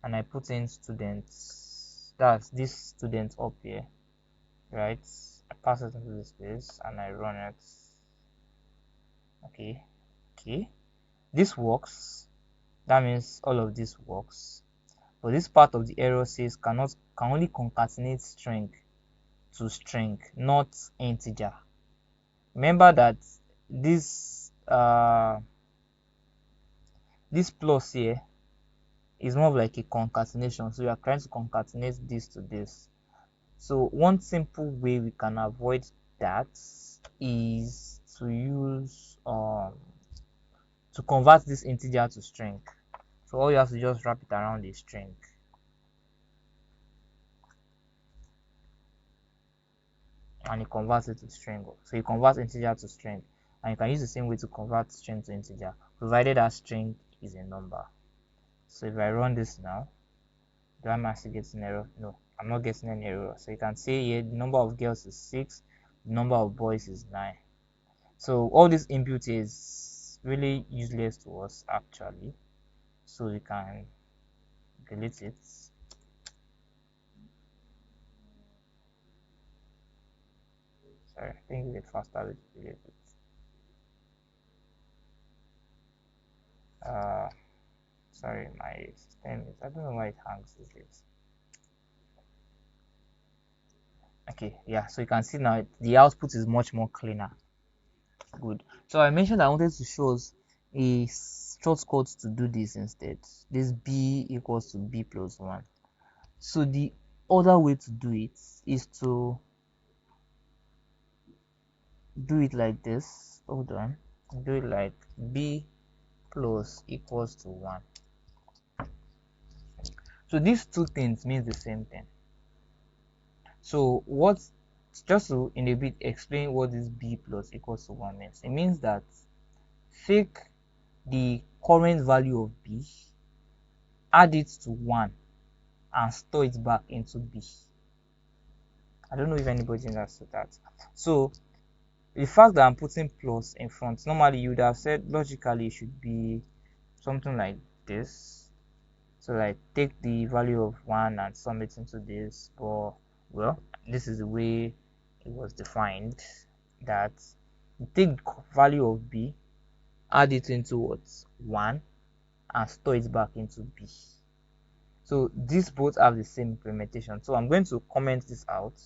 and I put in students, that's this student up here, right? I pass it into this space and I run it. Okay, this works. That means all of this works, but this part of the error says can only concatenate string to string, not integer. Remember that this plus here is more of like a concatenation, so we are trying to concatenate this to this. So one simple way we can avoid that is to use to convert this integer to string. So all you have to just wrap it around a string. And it converts it to string. So you convert integer to string, and you can use the same way to convert string to integer, provided that string is a number. So if I run this now, do I actually get an error? No, I'm not getting any error. So you can see here the number of girls is 6, the number of boys is 9. So all this input is really useless to us actually, so we can delete it. Sorry, I think it's faster way to delete it. Sorry, my system is, I don't know why it hangs these days. Okay, yeah, so you can see now the output is much more cleaner. Good. So I mentioned I wanted to show us a shortcut to do this instead. This b equals to b plus 1. So the other way to do it is to do it like this. Hold on. Do it like b plus equals to 1. So these two things means the same thing. So just to in a bit explain what this b plus equals to 1 means. It means that take the current value of b, add it to 1, and store it back into b. I don't know if anybody understood that. So the fact that I'm putting plus in front, normally you would have said logically it should be something like this. So like take the value of 1 and sum it into this, but well, this is the way it was defined, that you take the value of b, add it into what 1, and store it back into b. So these both have the same implementation. So I'm going to comment this out.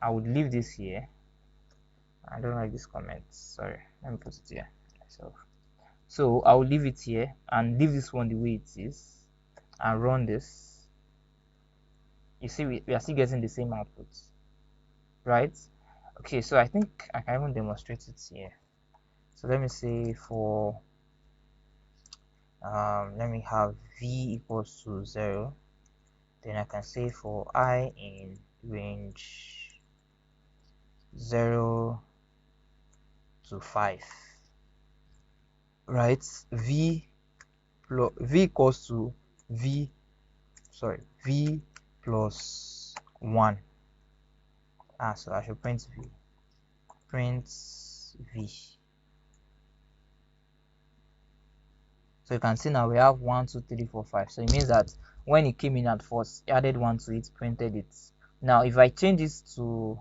I would leave this here. I don't like this comment. Sorry, let me put it here myself. So I will leave it here and leave this one the way it is and run this. You see, we are still getting the same output, right? Okay, so I think I can even demonstrate it here. So let me say for let me have v equals to 0. Then I can say for I in range 0 to 5, right? V equals to v plus 1. So I should print v. So you can see now we have 1 2 3 4 5. So it means that when it came in at first, added 1 to it, printed it. Now if I change this to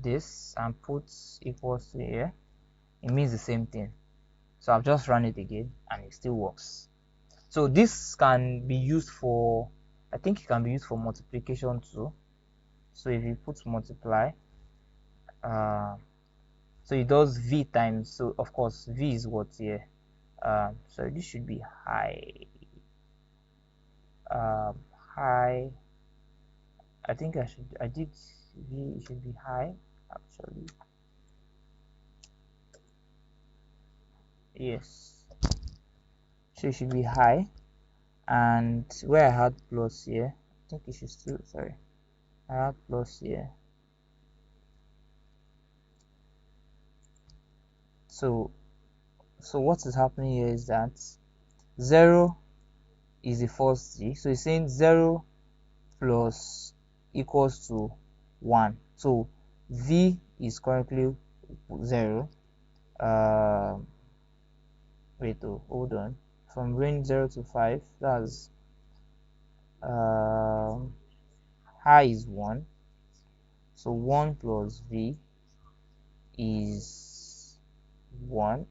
this and put equals to here, it means the same thing. So I've just run it again and it still works. So this can be used for, I think it can be used for multiplication too. So if you put multiply, so it does v times, so of course v is what here, so this should be high, high. I think I did v, it should be high actually. Yes, so it should be high, and where I had plus here, I think it should still, sorry, I had plus here. So what is happening here is that 0 is the first z, so it's saying 0 plus equals to 1. So v is currently 0. Wait, hold on. From range 0 to 5, that's high is 1. So 1 plus v is 1.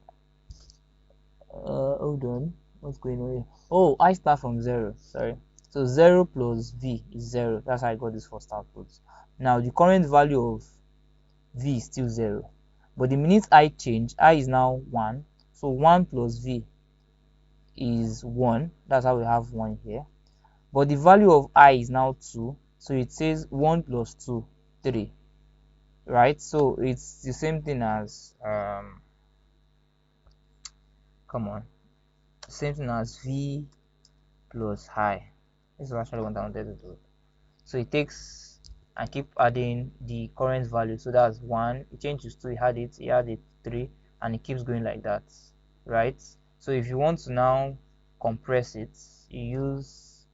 Hold on, what's going on here? Oh, I start from 0, sorry. So 0 plus v is 0. That's how I got this first output. Now the current value of v is still 0, but the minute I change, I is now 1. So 1 plus v is 1. That's how we have 1 here. But the value of I is now 2. So it says 1 plus 2, 3. Right? So it's the same thing as come on, same thing as v plus high. This is actually what I wanted to do. So it takes and keep adding the current value. So that's 1, it changes to 2, it added 3, and it keeps going like that, right? So if you want to now compress it, you use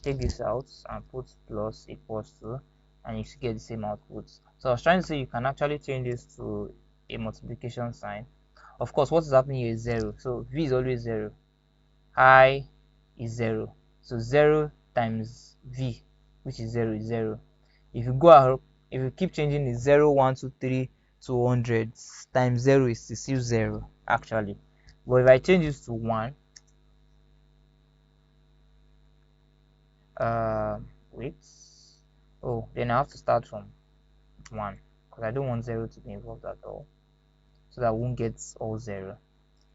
take this out and put plus equals to, and you should get the same output. So I was trying to say you can actually change this to a multiplication sign. Of course, what is happening here is 0, so v is always 0, I is 0, so 0 times v, which is 0, is 0. If you go out, if you keep changing it, 0 1 2 3 200 times 0 is still 0 actually. But if I change this to 1, wait, oh, then I have to start from 1 because I don't want 0 to be involved at all, so that I won't get all 0.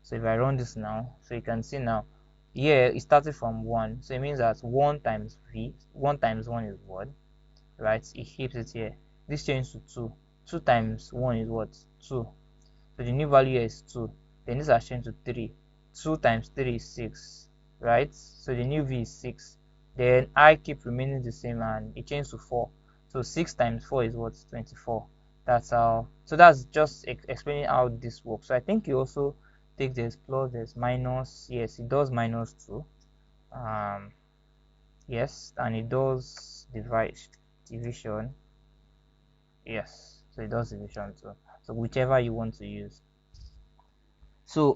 So if I run this now, so you can see now here it started from 1, so it means that 1 times v, 1 times 1 is 1, right? It keeps it here. This changes to 2. 2 times 1 is what? 2. So the new value here is 2. Then this has changed to 3. 2 times 3 is 6, right? So the new v is 6. Then I keep remaining the same and it changed to 4. So 6 times 4 is what? 24. That's how. So that's just explaining how this works. So I think you also take this plus, this minus. Yes, it does minus 2. Yes, and it does division. Yes, so it does division too. So whichever you want to use. So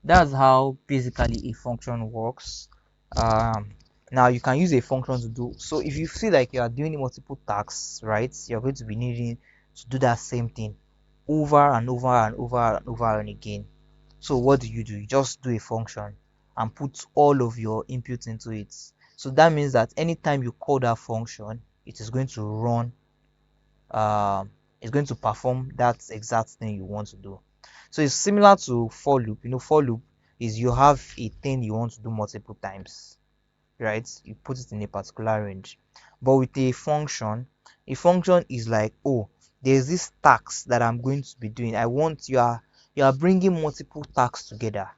that's how basically a function works. Now you can use a function to do, so if you feel like you are doing multiple tasks, right, you're going to be needing to do that same thing over and over and over and over and again. So what do? You just do a function and put all of your inputs into it. So that means that anytime you call that function, it is going to run, it's going to perform that exact thing you want to do. So it's similar to for loop. For loop is you have a thing you want to do multiple times, right? You put it in a particular range. But with a function is like, oh, there's this task that I'm going to be doing. I want you are bringing multiple tasks together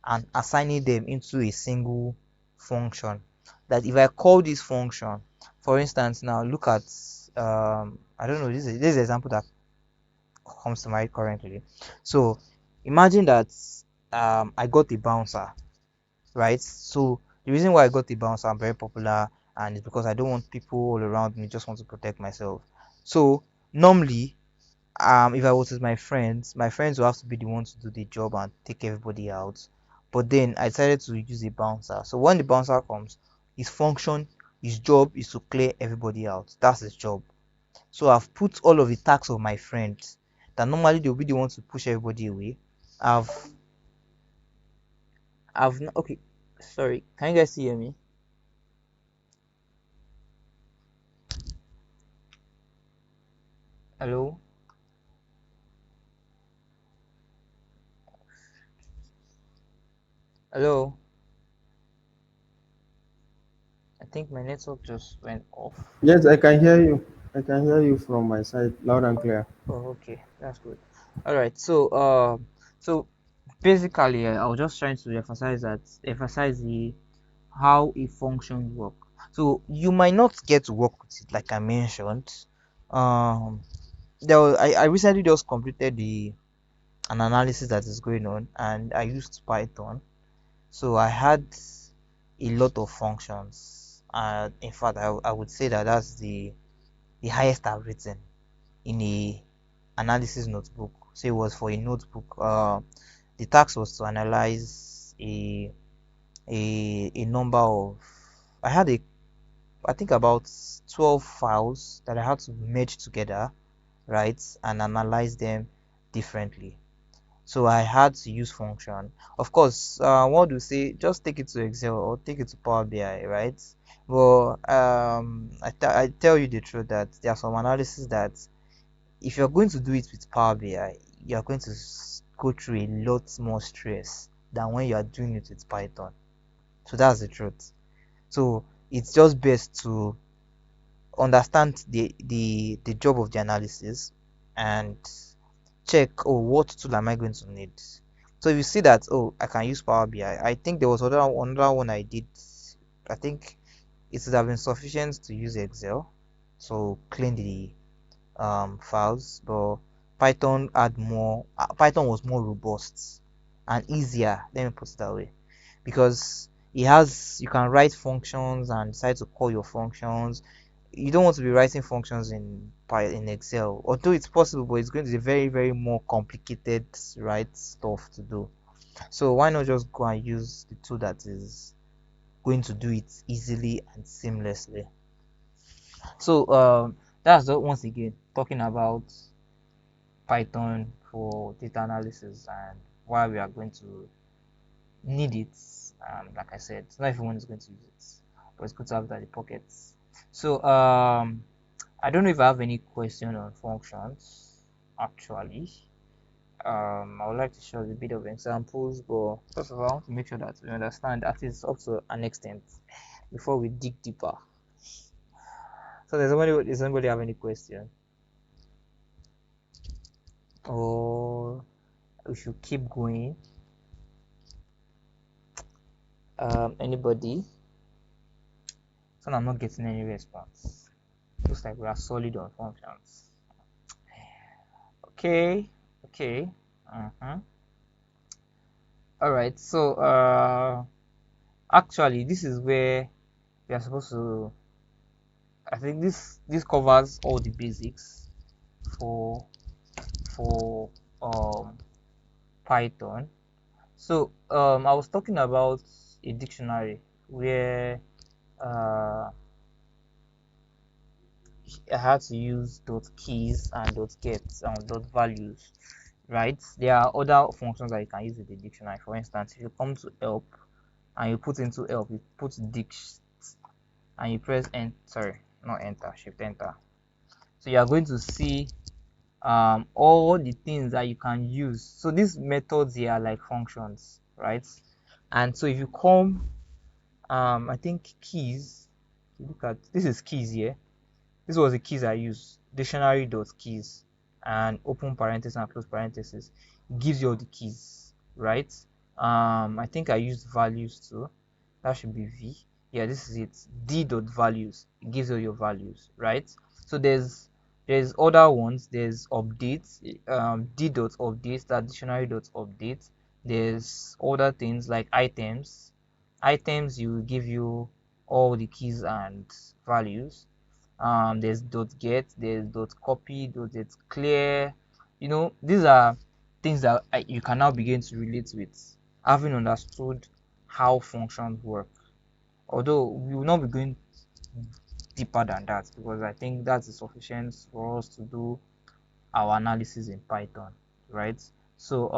and assigning them into a single function. That if I call this function, for instance, now look at I don't know, this is an example that comes to mind currently. So imagine that I got a bouncer, right? So the reason why I got a bouncer, I'm very popular, and it's because I don't want people all around me, just want to protect myself. So normally, if I was with my friends will have to be the ones to do the job and take everybody out. But then I decided to use a bouncer. So when the bouncer comes, his job is to clear everybody out. That's his job. So I've put all of the tasks of my friends that normally they'll be the ones to push everybody away. I've okay, sorry, can you guys hear me? Hello? Hello? I think my network just went off. Yes, I can hear you. I can hear you from my side, loud and clear. Oh, okay, that's good. All right, so basically, I was just trying to emphasize the how a function work. So you might not get to work with it, like I mentioned. Um, I recently just completed an analysis that is going on, and I used Python. So I had a lot of functions. In fact, I would say that that's the highest I've written in a analysis notebook. So it was for a notebook. The task was to analyze a number of. I had I think about 12 files that I had to merge together, right, and analyze them differently. So I had to use function. Of course, what do you say? Just take it to Excel or take it to Power BI, right? But I tell you the truth that there are some analysis that if you're going to do it with Power BI, you're going to go through a lot more stress than when you are doing it with Python. So that's the truth. So it's just best to understand the job of the analysis and check, oh, what tool am I going to need. So if you see that, oh, I can use Power BI. I think there was another one I did. I think it would have been sufficient to use Excel, so clean the files, but Python was more robust and easier, let me put it that way, because you can write functions and decide to call your functions. You don't want to be writing functions in Excel, although it's possible, but it's going to be very, very more complicated, right, stuff to do. So why not just go and use the tool that is going to do it easily and seamlessly. So once again talking about Python for data analysis and why we are going to need it. Like I said, not everyone is going to use it, but it's good to have it at the pockets. So I don't know if I have any question on functions actually. I would like to show a bit of examples, but first of all, I want to make sure that we understand at least up to an extent before we dig deeper. So does anybody have any question? Or we should keep going? Anybody? So I'm not getting any response. Looks like we are solid on functions. Okay. All right. So actually, this is where we are supposed to. I think this covers all the basics for for Python. So I was talking about a dictionary where uh, I had to use dot keys and dot gets and dot values. right? There are other functions that you can use with the dictionary. For instance, if you come to help and you put into help, you put dict and you press enter, sorry, not enter, shift enter. So you are going to see all the things that you can use. So these methods here are like functions, right? And so if you come, I think keys, look at this is keys here. This was the keys I used, dictionary.keys, and open parenthesis and close parenthesis. It gives you all the keys, right? I think I used values too. That should be V. Yeah, this is it. D.values. It gives you your values, right? So there's other ones. There's updates. D.update, that dictionary.update. There's other things like items. Items you give you all the keys and values. There's .get, there's .copy, .get clear. These are things that you can now begin to relate with, having understood how functions work. Although we will not be going deeper than that, because I think that's sufficient for us to do our analysis in Python, right? So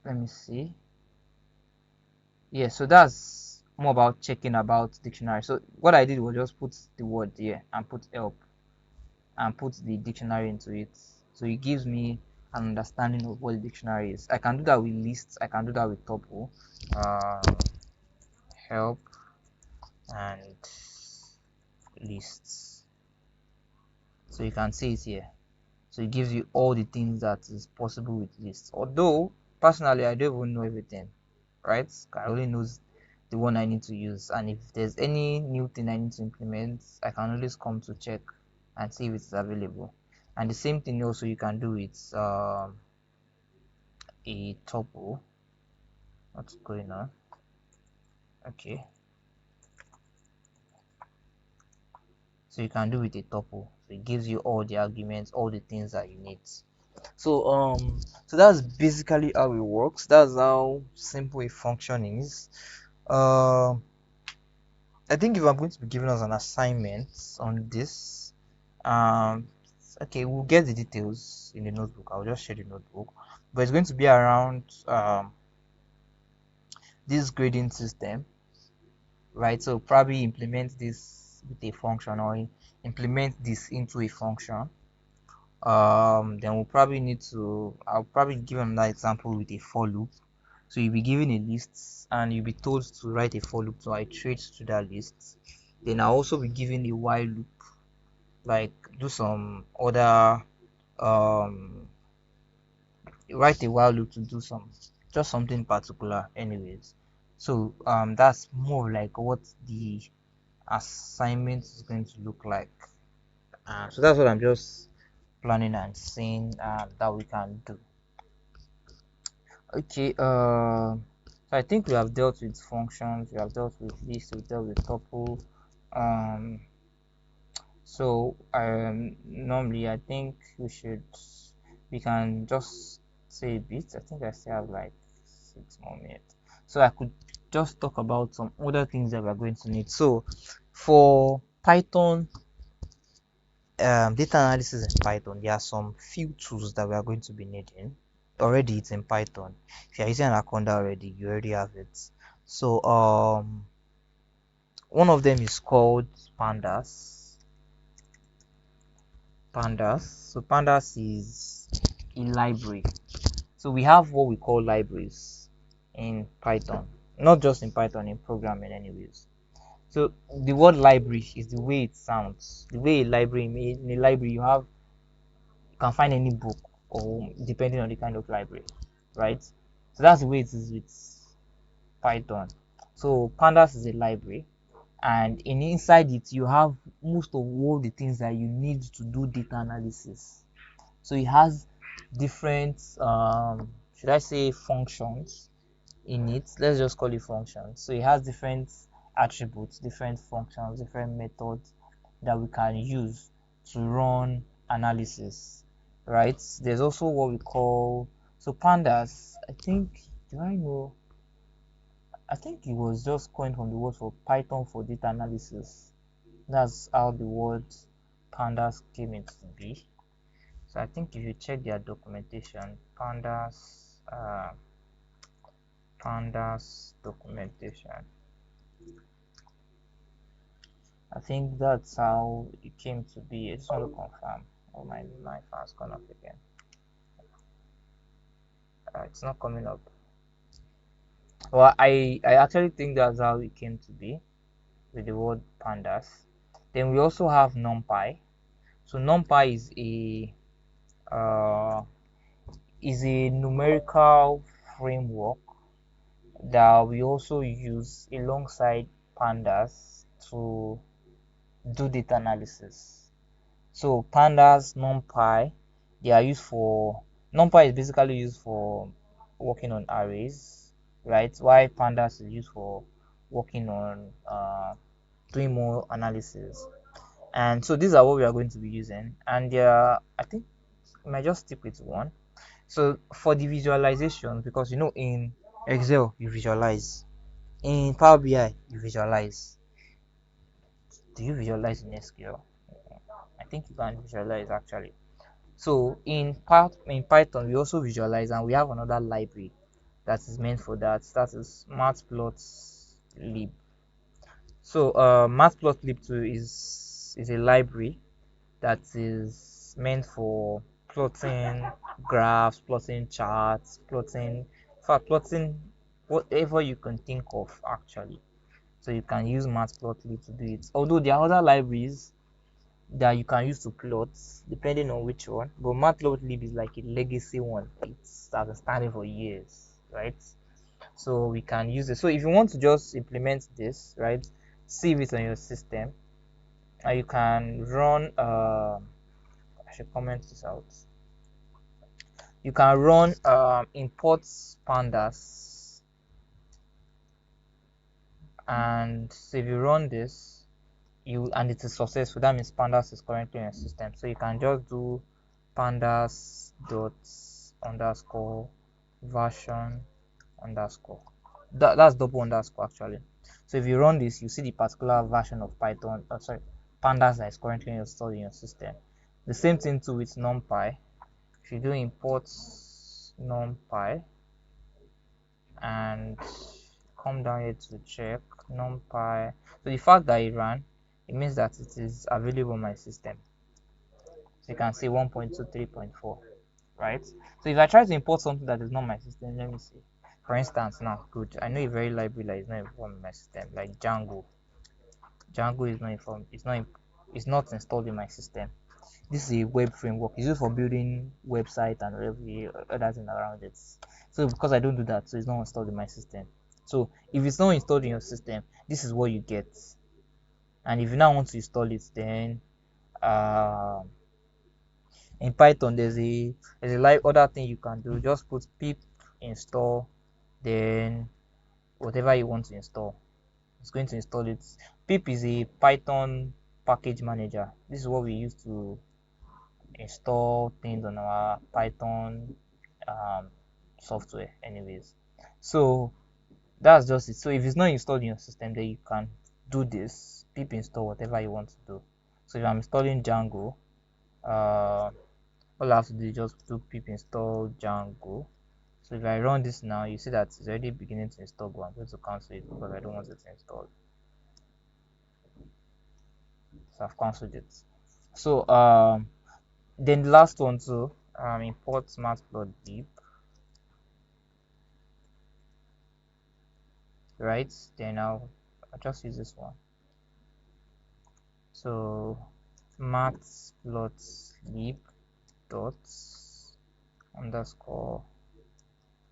let me see. Yeah, so that's more about checking about dictionary. So what I did was just put the word here and put help and put the dictionary into it. So it gives me an understanding of what the dictionary is. I can do that with lists. I can do that with tuple. Help and lists. So you can see it here. So it gives you all the things that is possible with lists. Although personally I don't even know everything, right? I only know the one I need to use, and if there's any new thing I need to implement, I can always come to check and see if it's available. And the same thing also you can do with a tuple. What's going on? Okay, so you can do with a tuple. So it gives you all the arguments, all the things that you need. So that's basically how it works. That's how simple a function is. I think if I'm going to be giving us an assignment on this, okay, we'll get the details in the notebook. I'll just share the notebook, but it's going to be around this grading system, right? So probably implement this with a function, or implement this into a function. Then we'll probably need to, I'll probably give another example with a for loop. So you'll be given a list and you'll be told to write a for loop to iterate to that list. Then I'll also be given a while loop, like do some other write a while loop to do just something particular anyways. So that's more like what the assignment is going to look like. So that's what I'm just planning and seeing that we can do. Okay, so I think we have dealt with functions, we have dealt with list, we dealt with tuple. So normally I think we can just say a bit. I think I still have like 6 more minutes, so I could just talk about some other things that we're going to need. So for Python, data analysis in Python, there are some few tools that we are going to be needing. Already it's in Python. If you're using Anaconda already, you already have it. So one of them is called pandas. So pandas is a library. So we have what we call libraries in Python, not just in Python, in programming anyways. So the word library is the way it sounds. The way in a library you can find any book, or depending on the kind of library, right? So that's the way it is with Python. So pandas is a library, and inside it you have most of all the things that you need to do data analysis. So it has different should I say functions in it. Let's just call it functions. So it has different attributes, different functions, different methods that we can use to run analysis, right? There's also what we call, so pandas, I think, I think it was just coined from the word for Python for data analysis. That's how the word pandas came into be. So I think if you check their documentation, pandas documentation, I think that's how it came to be. I just want to confirm. Oh, my fan's gone off again. It's not coming up. Well, I actually think that's how it came to be with the word pandas. Then we also have NumPy. So NumPy is a numerical framework that we also use alongside pandas to do data analysis. So pandas, NumPy, they are used for NumPy is basically used for working on arrays, right? While pandas is used for working on doing more analysis. And so these are what we are going to be using. And I think I might just stick with one. So for the visualization, because in Excel you visualize, in Power BI you visualize. Do you visualize in SQL? I think you can visualize actually. So in Python we also visualize, and we have another library that is meant for that. That is matplotlib. So matplotlib2 is a library that is meant for plotting graphs, plotting charts, plotting whatever you can think of actually. So you can use matplotlib to do it. Although there are other libraries that you can use to plot depending on which one, but matplotlib is like a legacy one. It's has been standing for years, right? So we can use it. So if you want to just implement this, right, save it on your system, and you can run I should comment this out. You can run import pandas, and so if you run this, and it is successful, that means pandas is currently in your system. So you can just do pandas dot underscore version underscore. That's double underscore actually. So if you run this, you see the particular version of Python, pandas that is currently installed in your system. The same thing too with NumPy. If you do import NumPy and come down here to check NumPy, so the fact that it ran, it means that it is available on my system. So you can see 1.23.4, right? So if I try to import something that is not my system, let me see. For instance, now, good, I know a very library that is not informed in my system, like Django. Django is not informed, it's not installed in my system. This is a web framework. It's used for building website and every other thing around it. So because I don't do that, so it's not installed in my system. So if it's not installed in your system, this is what you get. And if you now want to install it, then in Python there's a like other thing you can do. Just put pip install, then whatever you want to install, it's going to install it. Pip is a Python package manager. This is what we use to install things on our Python software anyways. So that's just it. So if it's not installed in your system, then you can do this pip install whatever you want to do. So if I'm installing Django, all I have to do is just do pip install Django. So if I run this now, you see that it's already beginning to install, but I'm going to cancel it because I don't want it to install. So I've cancelled it. So then the last one too, import matplotlib, right? Then I'll just use this one. So matplotlib dot underscore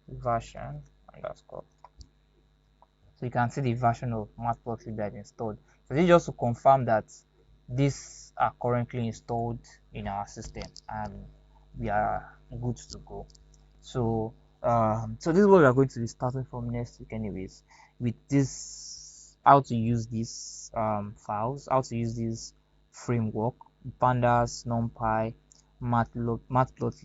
version underscore. So you can see the version of matplotlib that is installed. So this is just to confirm that these are currently installed in our system and we are good to go. So so this is what we are going to be starting from next week anyways, with this, how to use these files, how to use this framework, pandas, NumPy, matplotlib,